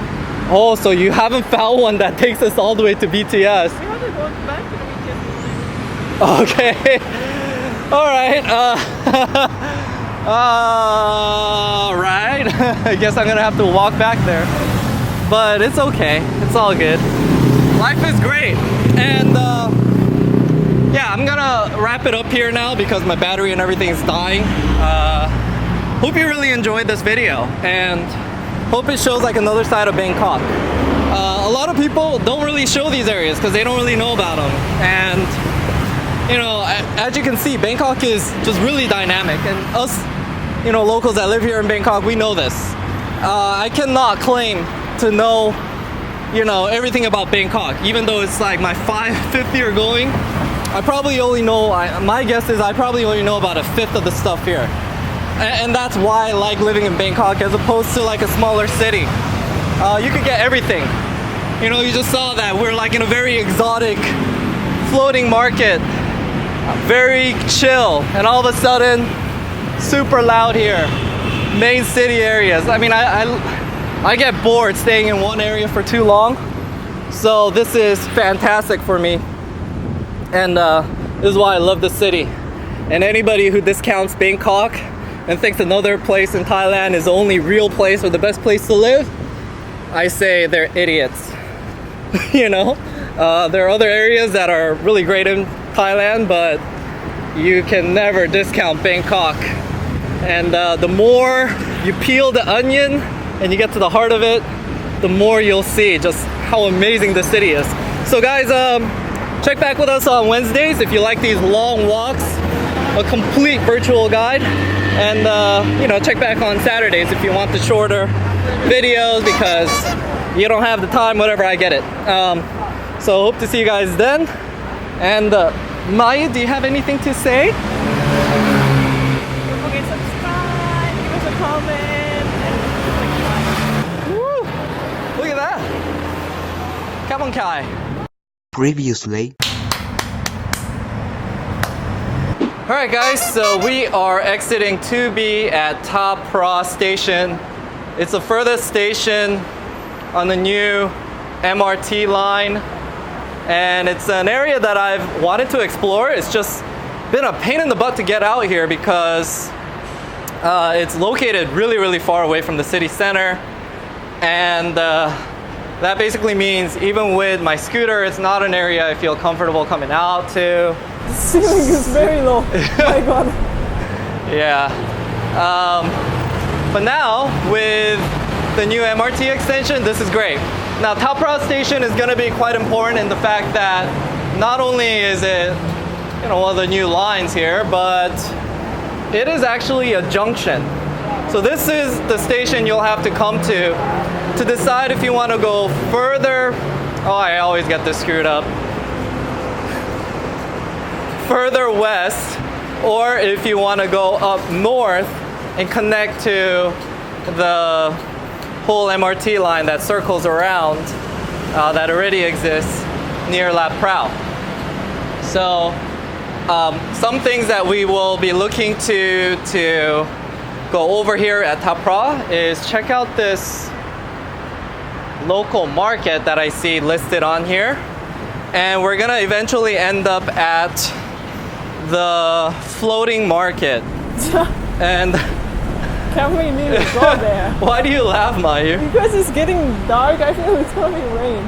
Oh, so you haven't found one that takes us all the way to BTS. We have to go back to the beaches. Okay. All right. Right. I guess I'm gonna have to walk back there, but it's okay. It's all good. Life is great, and yeah, I'm gonna wrap it up here now because my battery and everything is dying. Hope you really enjoyed this video, and hope it shows like another side of Bangkok. A lot of people don't really show these areas because they don't really know about them, and you know, as you can see, Bangkok is just really dynamic, and us, you know, locals that live here in Bangkok, we know this. I cannot claim to know, you know, everything about Bangkok, even though it's like my fifth year going. I probably only know, my guess is I probably only know about a fifth of the stuff here. And that's why I like living in Bangkok as opposed to like a smaller city. You could get everything. You know, you just saw that we're like in a very exotic floating market, very chill, and all of a sudden, super loud here. Main city areas. I mean, I get bored staying in one area for too long. So this is fantastic for me. And this is why I love the city. And anybody who discounts Bangkok and thinks another place in Thailand is the only real place or the best place to live, I say they're idiots. You know, there are other areas that are really great in Thailand, but you can never discount Bangkok. And the more you peel the onion and you get to the heart of it, the more you'll see just how amazing the city is. So guys, check back with us on Wednesdays if you like these long walks, a complete virtual guide. And you know, check back on Saturdays if you want the shorter videos because you don't have the time, whatever, I get it. So hope to see you guys then. And Maya, do you have anything to say? Don't forget to subscribe, give us a comment, and click like. Woo! Look at that. Come on, Kai. Previously. Alright guys, so we are exiting 2B at Ta Phra station. It's the furthest station on the new MRT line, and it's an area that I've wanted to explore. It's just been a pain in the butt to get out here because it's located really far away from the city center, and that basically means even with my scooter, it's not an area I feel comfortable coming out to. The ceiling is very low. Oh my god. Yeah. But now, with the new MRT extension, this is great. Now, Ta Phra station is going to be quite important in the fact that not only is it, you know, one of the new lines here, but it is actually a junction. So this is the station you'll have to come to decide if you want to go further. Oh, I always get this screwed up. Further west, or if you want to go up north and connect to the whole MRT line that circles around that already exists near La Prau. So some things that we will be looking to go over here at Ta Phra is check out this local market that I see listed on here, and we're gonna eventually end up at the floating market. And Can't we need to go there? Why do you laugh, Mayu? Because it's getting dark. I feel it's gonna be rain.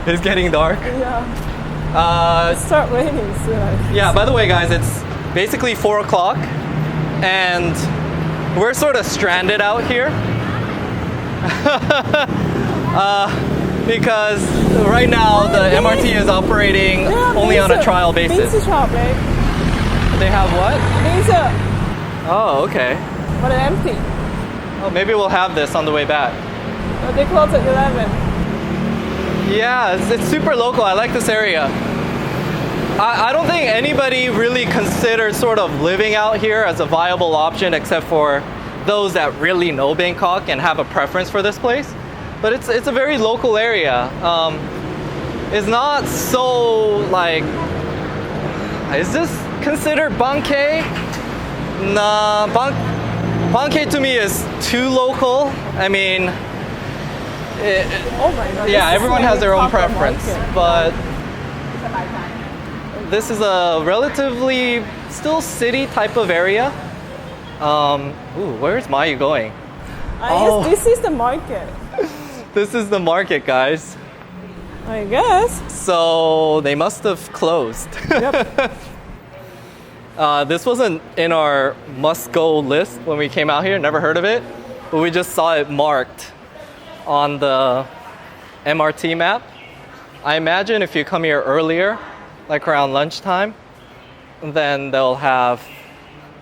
It's getting dark. Yeah. Start raining soon. I guess. Yeah, by the way, guys, it's basically 4 o'clock, and we're sort of stranded out here. Because right now the MRT is operating only on a trial basis. Pizza shop, right? They have what? Pizza, Oh, okay. but it's empty. Oh, maybe we'll have this on the way back. But they close at 11. Yeah, it's super local. I like this area. I don't think anybody really considers sort of living out here as a viable option except for those that really know Bangkok and have a preference for this place. But it's a very local area. It's not so like, is this considered Bang Phai? Nah, Bang Phai to me is too local. I mean, Oh my god. yeah, this is everyone like has their a own proper preference, market. but this is a relatively still city type of area. Ooh, where's Mayu going? Oh. This is the market. This is the market, guys. I guess. So they must have closed. Yep. This wasn't in our must-go list when we came out here. Never heard of it, but we just saw it marked on the MRT map. I imagine if you come here earlier, like around lunchtime, then they'll have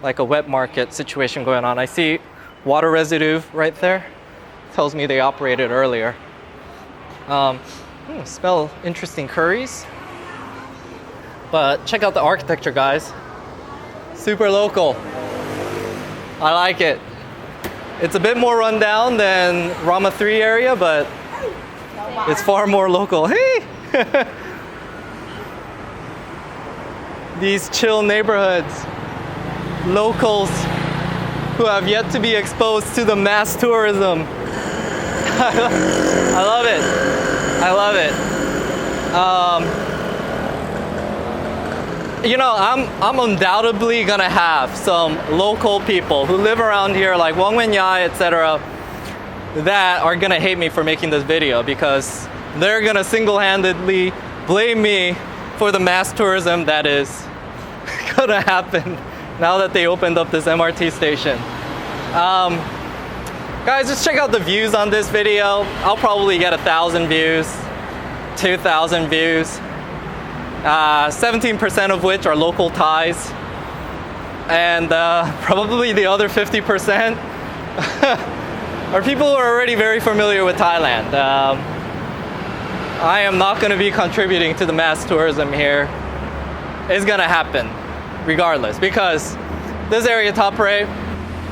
like a wet market situation going on. I see water residue right there. Tells me they operated earlier. Smell interesting curries. But check out the architecture, guys. Super local. I like it. It's a bit more rundown than Rama 3 area, but it's far more local. Hey! These chill neighborhoods. Locals who have yet to be exposed to the mass tourism. I love it. I love it. You know, I'm undoubtedly gonna have some local people who live around here, like Wang Wenyai, etc., that are gonna hate me for making this video because they're gonna single-handedly blame me for the mass tourism that is gonna happen now that they opened up this MRT station. Guys, just check out the views on this video. I'll probably get 1,000 views, 2,000 views, 17% of which are local Thais, and probably the other 50% are people who are already very familiar with Thailand. I am not going to be contributing to the mass tourism here. It's going to happen regardless because this area, Thapre,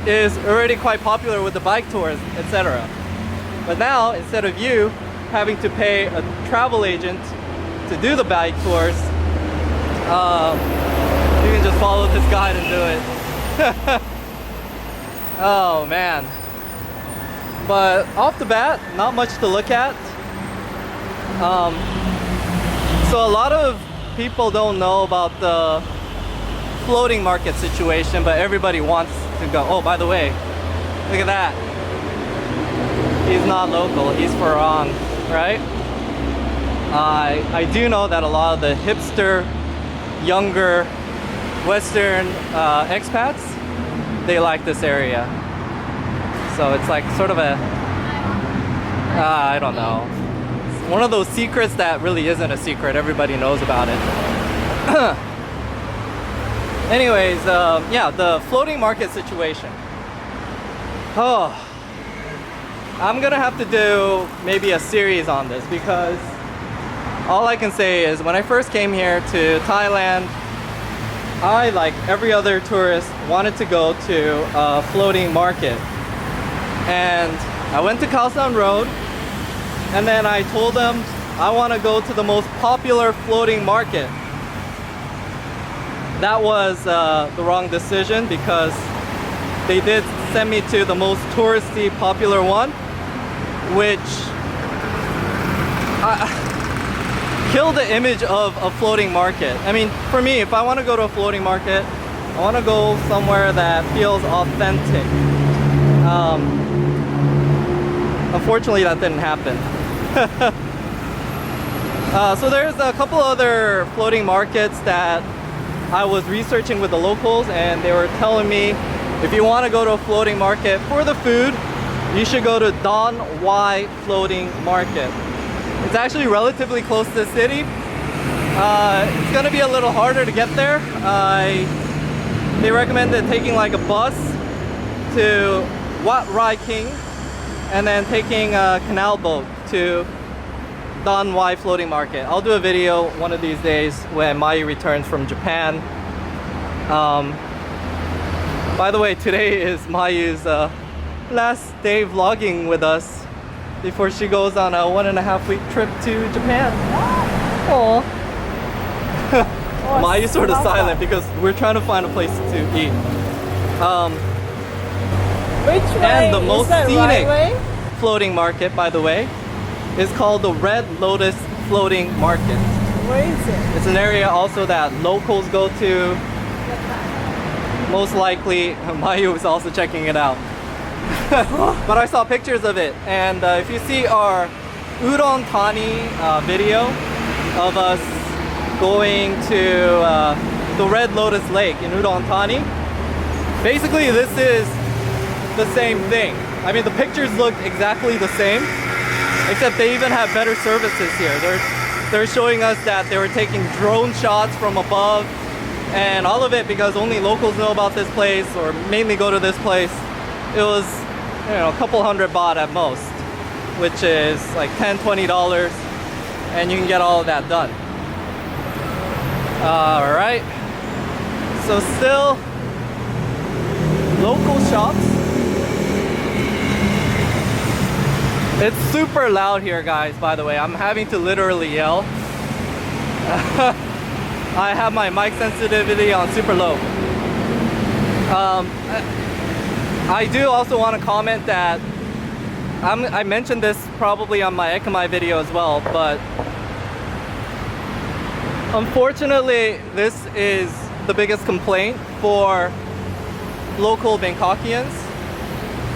is already quite popular with the bike tours, etc. But now, instead of you having to pay a travel agent to do the bike tours, you can just follow this guide and do it. Oh man. But off the bat, not much to look at. So a lot of people don't know about the floating market situation, but everybody wants to go. Oh, by the way, look at that. He's not local, he's foreign, right? I do know that a lot of the hipster, younger, Western expats, they like this area. So it's like sort of a, I don't know. It's one of those secrets that really isn't a secret. Everybody knows about it. Anyways, yeah, the floating market situation. Oh, I'm gonna have to do maybe a series on this because all I can say is when I first came here to Thailand, I, like every other tourist, wanted to go to a floating market. And I went to Khao San Road, and then I told them I want to go to the most popular floating market. That was the wrong decision because they did send me to the most touristy, popular one, which killed the image of a floating market. I mean, for me, if I want to go to a floating market, I want to go somewhere that feels authentic. Unfortunately, that didn't happen. So there's a couple other floating markets that I was researching with the locals, and they were telling me if you want to go to a floating market for the food, you should go to Don Y Floating Market. It's actually relatively close to the city. It's gonna be a little harder to get there. They recommended taking like a bus to Wat Rai King and then taking a canal boat to Don Y Floating Market. I'll do a video one of these days when Mayu returns from Japan. By the way, today is Mayu's last day vlogging with us before she goes on a 1.5 week trip to Japan. Aww. Mayu's sort of silent because we're trying to find a place to eat. Which way? And the most is that scenic right way? floating market, by the way, is called the Red Lotus Floating Market. Where is it? It's an area also that locals go to. Most likely, Mayu is also checking it out. But I saw pictures of it, and if you see our Udon Thani video of us going to the Red Lotus Lake in Udon Thani, basically this is the same thing. I mean, the pictures look exactly the same, except they even have better services here. They're showing us that they were taking drone shots from above, and all of it because only locals know about this place or mainly go to this place. It was, you know, a couple hundred baht at most, which is like $10-20, and you can get all of that done. All right, so still local shops. It's super loud here, guys, by the way. I'm having to literally yell. I have my mic sensitivity on super low. I do also want to comment that I mentioned this probably on my Ekamai video as well, but unfortunately this is the biggest complaint for local Bangkokians.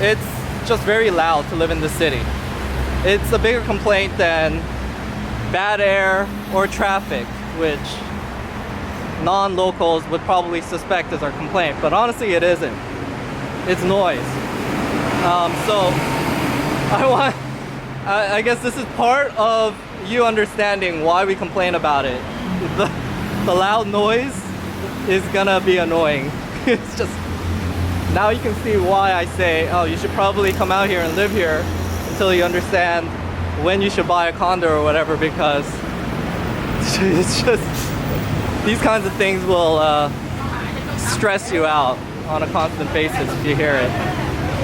It's just very loud to live in the city. It's a bigger complaint than bad air or traffic, which non-locals would probably suspect as our complaint, but honestly it isn't. It's noise. So I guess this is part of you understanding why we complain about it. The loud noise is gonna be annoying. It's just, now you can see why I say, oh, you should probably come out here and live here until you understand when you should buy a condo or whatever, because it's just, these kinds of things will stress you out on a constant basis if you hear it.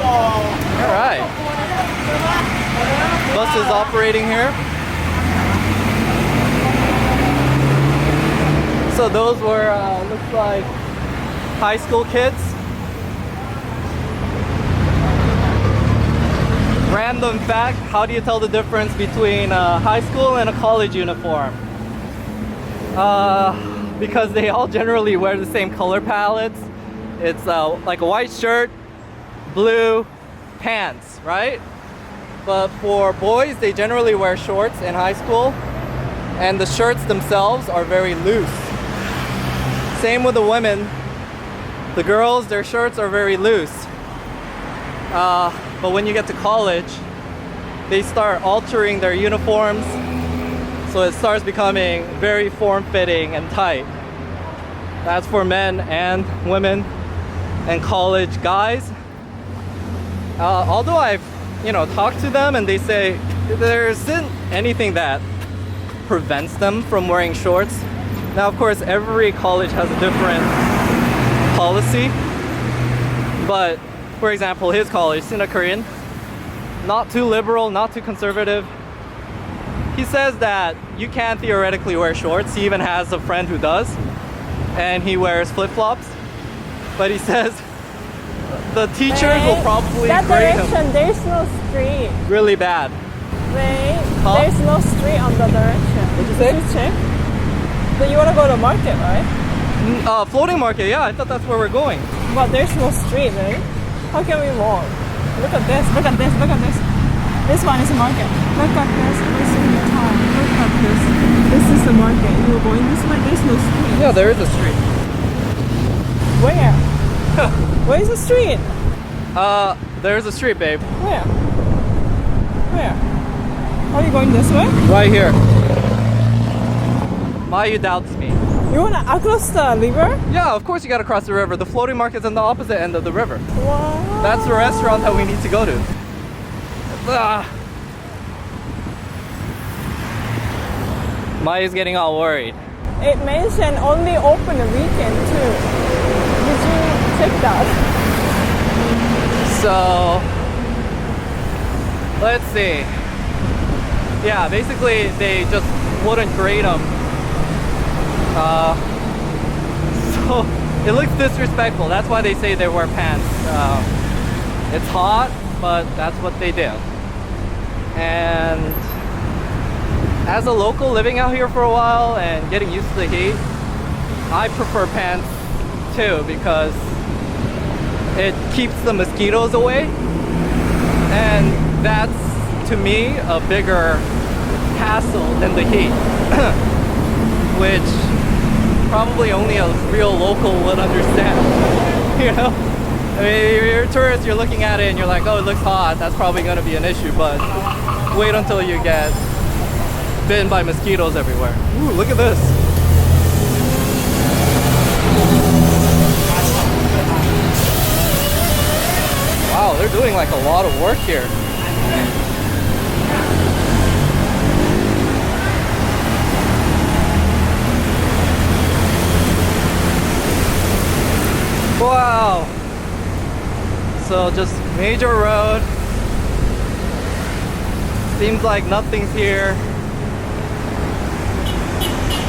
All right. Bus is operating here. So those were, looks like high school kids. Random fact, how do you tell the difference between a high school and a college uniform? Because they all generally wear the same color palettes. It's like a white shirt, blue pants, right? But for boys, they generally wear shorts in high school, and the shirts themselves are very loose. Same with the women. The girls, their shirts are very loose. But when you get to college, they start altering their uniforms, so it starts becoming very form-fitting and tight. That's for men and women and college guys. Although I've, talked to them and they say there isn't anything that prevents them from wearing shorts. Now, of course, every college has a different policy, but for example, his college, Sina Korean, not too liberal, not too conservative. He says that you can theoretically wear shorts. He even has a friend who does, and he wears flip-flops. But he says the teachers will probably that grade direction, him there's no street. really bad. Wait, Huh? there's no street on the direction. What'd you say? Did you check? But you want to go to the market, right? Floating market, yeah, I thought that's where we're going. But there's no street, right? How can we walk? Look at this, look at this, look at this. This one is a market. Look at this, wasting your time. Look at this. This is the market. You're going this way, there's no street. Yeah, there is a street. Where? Where is the street? There's a street, babe. Where? Where? Are you going this way? Right here. Mayu doubts me. You wanna across the river? Yeah, of course you gotta cross the river. The floating market's on the opposite end of the river. Wow. That's the restaurant that we need to go to. Ah. Mayu's getting all worried. It mentioned only open the weekend too. Did you check that? So, let's see. Yeah, basically they just wouldn't grade them. So it looks disrespectful. That's why they say they wear pants. It's hot, but that's what they do. And as a local living out here for a while and getting used to the heat, I prefer pants too because it keeps the mosquitoes away. And that's, to me, a bigger hassle than the heat. Which probably only a real local would understand. You know? I mean, if you're a tourist, you're looking at it and you're like, oh, it looks hot, that's probably gonna be an issue, but wait until you get bitten by mosquitoes everywhere. Ooh, look at this. Wow, they're doing like a lot of work here. Wow. So just major road. Seems like nothing's here.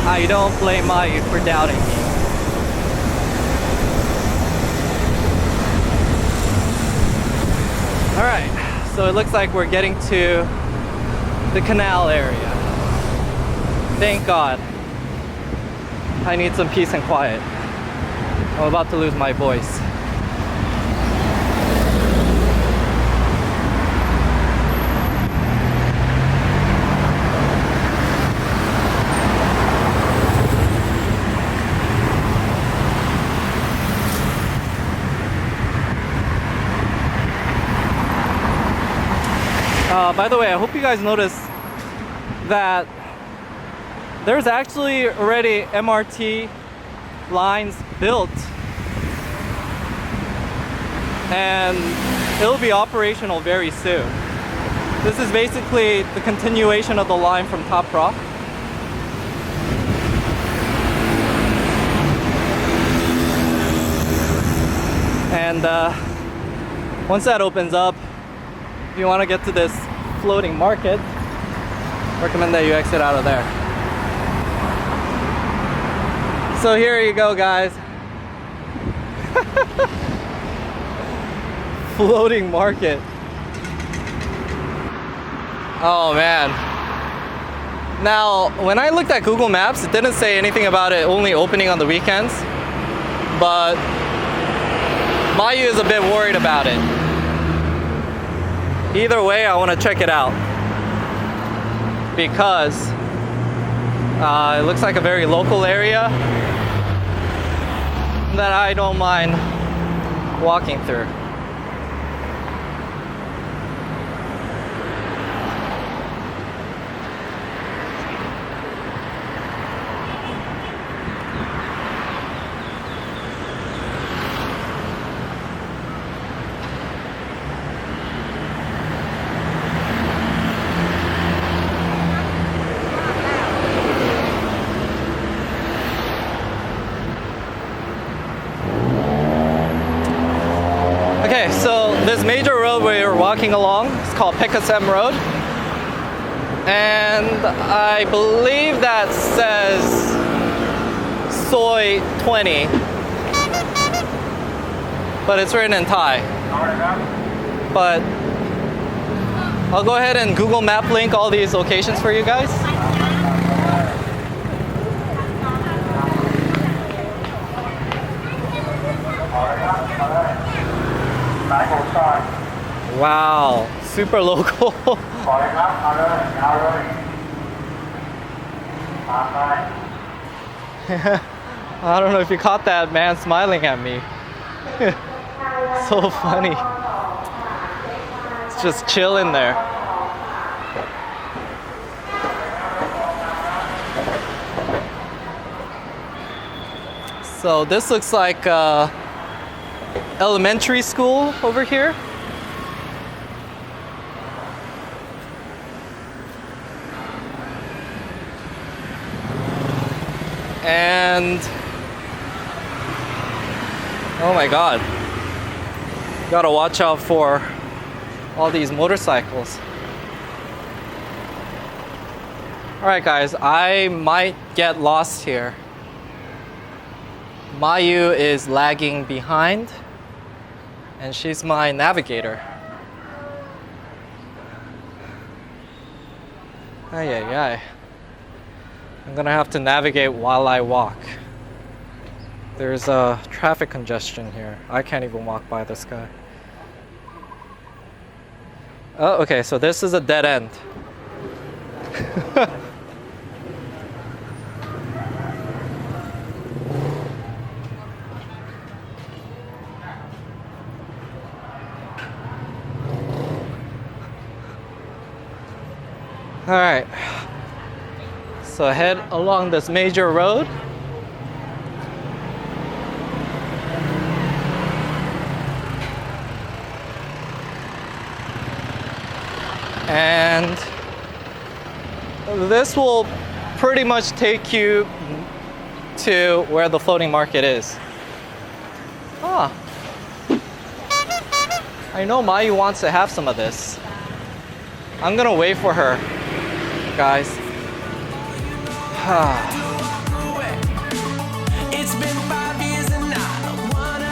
I don't blame Mayu for doubting me. Alright, so it looks like we're getting to the canal area. Thank God. I need some peace and quiet. I'm about to lose my voice. By the way, I hope you guys noticed that there's actually already MRT lines built and it'll be operational very soon. This is basically the continuation of the line from Top Rock. And once that opens up, if you want to get to this floating market, recommend that you exit out of there. So here you go, guys. Floating market. Oh man. Now, when I looked at Google Maps, it didn't say anything about it only opening on the weekends, but Mayu is a bit worried about it. Either way, I want to check it out because it looks like a very local area that I don't mind walking through. Okay, so this major road we're walking along is called Pekus Emerald, and I believe that says soy 20, but it's written in Thai. But I'll go ahead and Google Map link all these locations for you guys. Wow, super local. I don't know if you caught that man smiling at me. So funny. It's just chill in there. So this looks like elementary school over here. And oh my god, gotta watch out for all these motorcycles. Alright guys, I might get lost here. Mayu is lagging behind and she's my navigator. Ay ay ay. I'm gonna have to navigate while I walk. There's a traffic congestion here. I can't even walk by this guy. Oh, okay, so this is a dead end. All right. So head along this major road. And this will pretty much take you to where the floating market is. Ah. I know Mayu wants to have some of this. I'm gonna wait for her, guys. It's been 5 years and I don't wanna.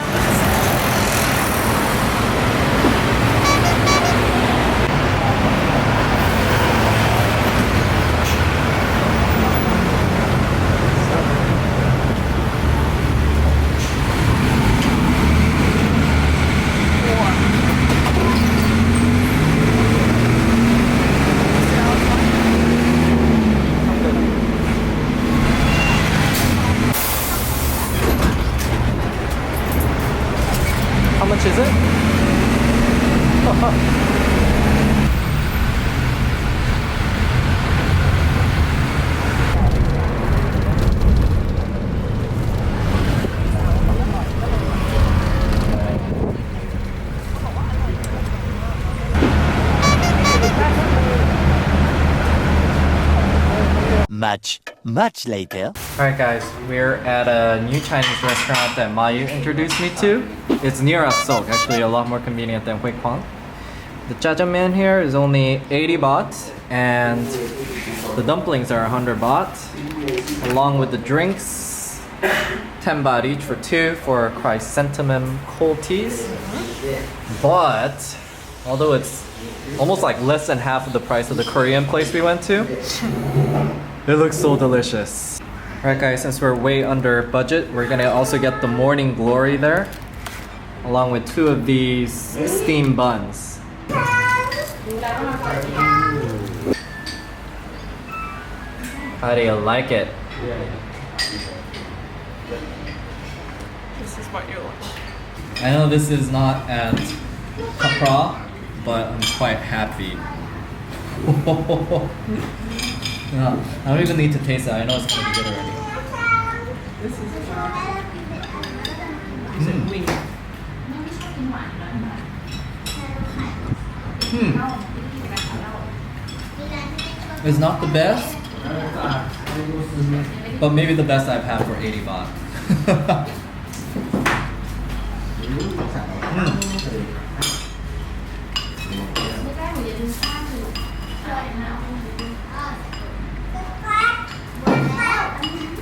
How much is it? Much later. Alright guys, we're at a new Chinese restaurant that Mayu introduced me to. It's near Asok, actually a lot more convenient than Hui Kwang. The jjajangmyeon here is only 80 baht and the dumplings are 100 baht along with the drinks, 10 baht each for two for chrysanthemum cold teas. But although it's almost like less than half of the price of the Korean place we went to, it looks so delicious. Alright guys, since we're way under budget, we're gonna also get the morning glory there, along with two of these steamed buns. How do you like it? This is what you like. I know this is not at Capra, but I'm quite happy. Yeah, I don't even need to taste it. I know it's gonna be good already. This is wing. It's not the best, but maybe the best I've had for 80 baht.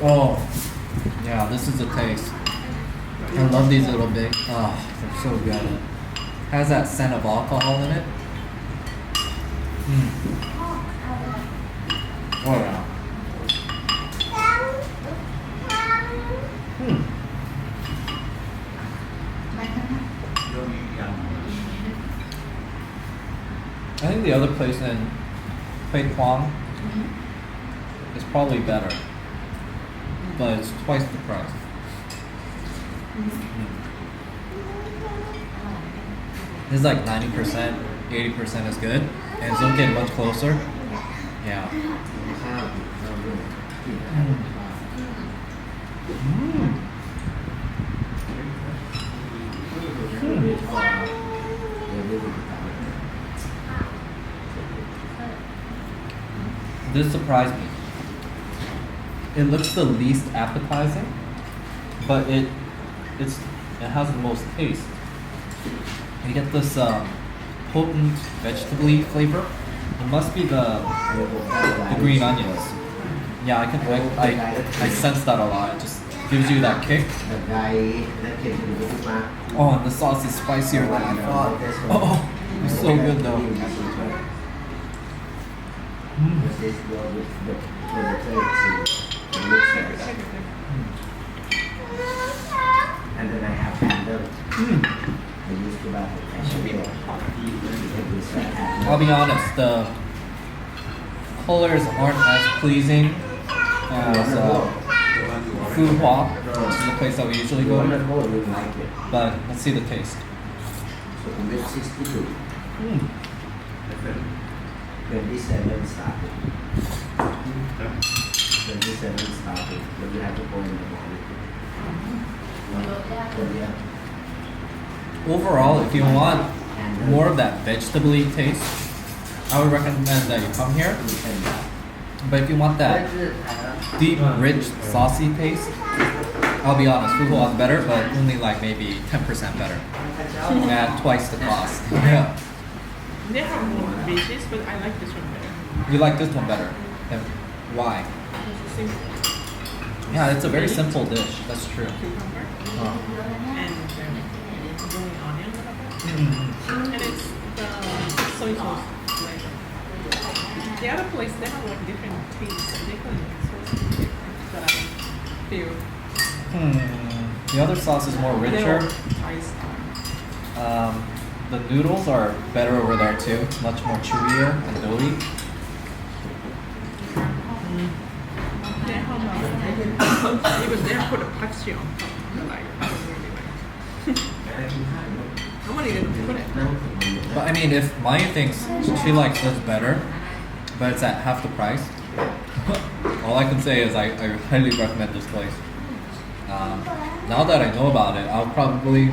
Oh, yeah, this is the taste. I love these little big. Oh, they're so good. Has that scent of alcohol in it. Oh yeah. the other place in Khlong is probably better, but it's twice the price. This is like 90%, 80% is good, and it's don't get much closer. Yeah. This surprised me. It looks the least appetizing, but it has the most taste. You get this potent vegetable flavor. It must be the green onions. Yeah, I sense that a lot. It just gives you that kick. Oh, and the sauce is spicier than I thought. Oh, it's so good though. And then I have handle. I used to buy I'll be honest, the colors aren't as pleasing as Phu Hua, which is the place that we usually go to. But let's see the taste. So with 62. 27 started. 27 started. But you have to go in the morning. Overall, if you want more of that vegetable taste, I would recommend that you come here. But if you want that deep, rich, saucy taste, I'll be honest, Phu Hua is better, but only like maybe 10% better. At twice the cost. Yeah. They have more veggies, but I like this one better. You like this one better? And why? It's simple. Yeah, it's a very simple dish. That's true. Cucumber Oh. and green onion. And it's the soy sauce flavor. The other place, they have like different tastes. They call it sauce different that I feel. The other sauce is more richer. Thai style. The noodles are better over there too. It's much more chewier and doughy. They have even they put a patsy on top. That I don't really like. Nobody didn't put it. But I mean, if Maya thinks she likes this better, but it's at half the price, all I can say is I highly recommend this place. Now that I know about it, I'll probably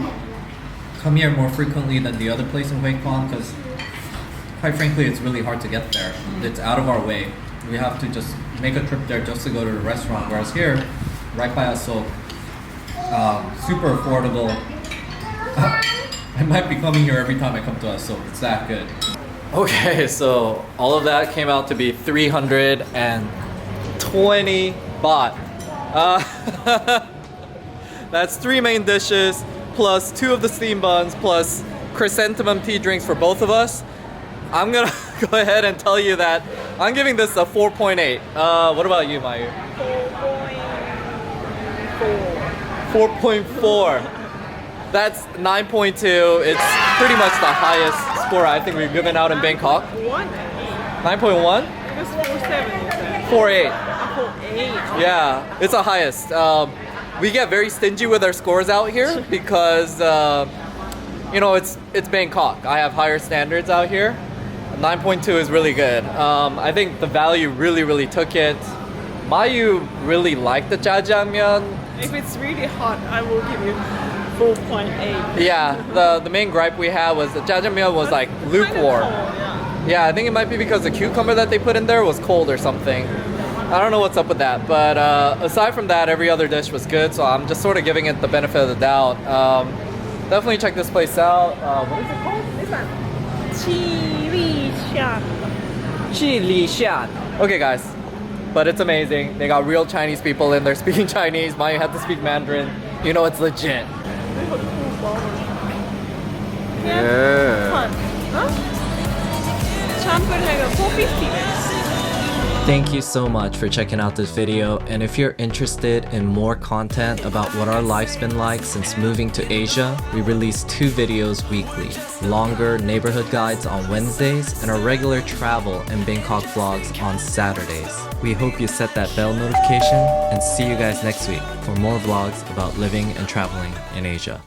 come here more frequently than the other place in Khlong because, quite frankly, it's really hard to get there. It's out of our way. We have to just make a trip there just to go to the restaurant. Whereas here, right by us, so super affordable. I might be coming here every time I come to us, so it's that good. Okay, so all of that came out to be 320 baht. That's 3 main dishes, plus 2 of the steamed buns, plus chrysanthemum tea drinks for both of us. I'm gonna go ahead and tell you that I'm giving this a 4.8. What about you, Mayu? 4.4. That's 9.2. It's pretty much the highest score I think we've given out in Bangkok. 9.1? Because 4.7 is that. 4.8. 4.8. Yeah, it's the highest. We get very stingy with our scores out here because you know it's Bangkok. I have higher standards out here. 9.2 is really good. I think the value really took it. Mayu really liked the jjajangmyeon. If it's really hot, I will give you 4.8. Yeah, the main gripe we had was the jjajangmyeon was like lukewarm. Yeah, I think it might be because the cucumber that they put in there was cold or something. I don't know what's up with that, but aside from that, every other dish was good, so I'm just sort of giving it the benefit of the doubt. Definitely check this place out. What is it called? Chili Shan. Okay, guys, but it's amazing. They got real Chinese people in there speaking Chinese. Maya had to speak Mandarin. You know it's legit. Yeah. Huh? 450. Thank you so much for checking out this video, and if you're interested in more content about what our life's been like since moving to Asia, we release 2 videos weekly, longer neighborhood guides on Wednesdays and our regular travel and Bangkok vlogs on Saturdays. We hope you set that bell notification and see you guys next week for more vlogs about living and traveling in Asia.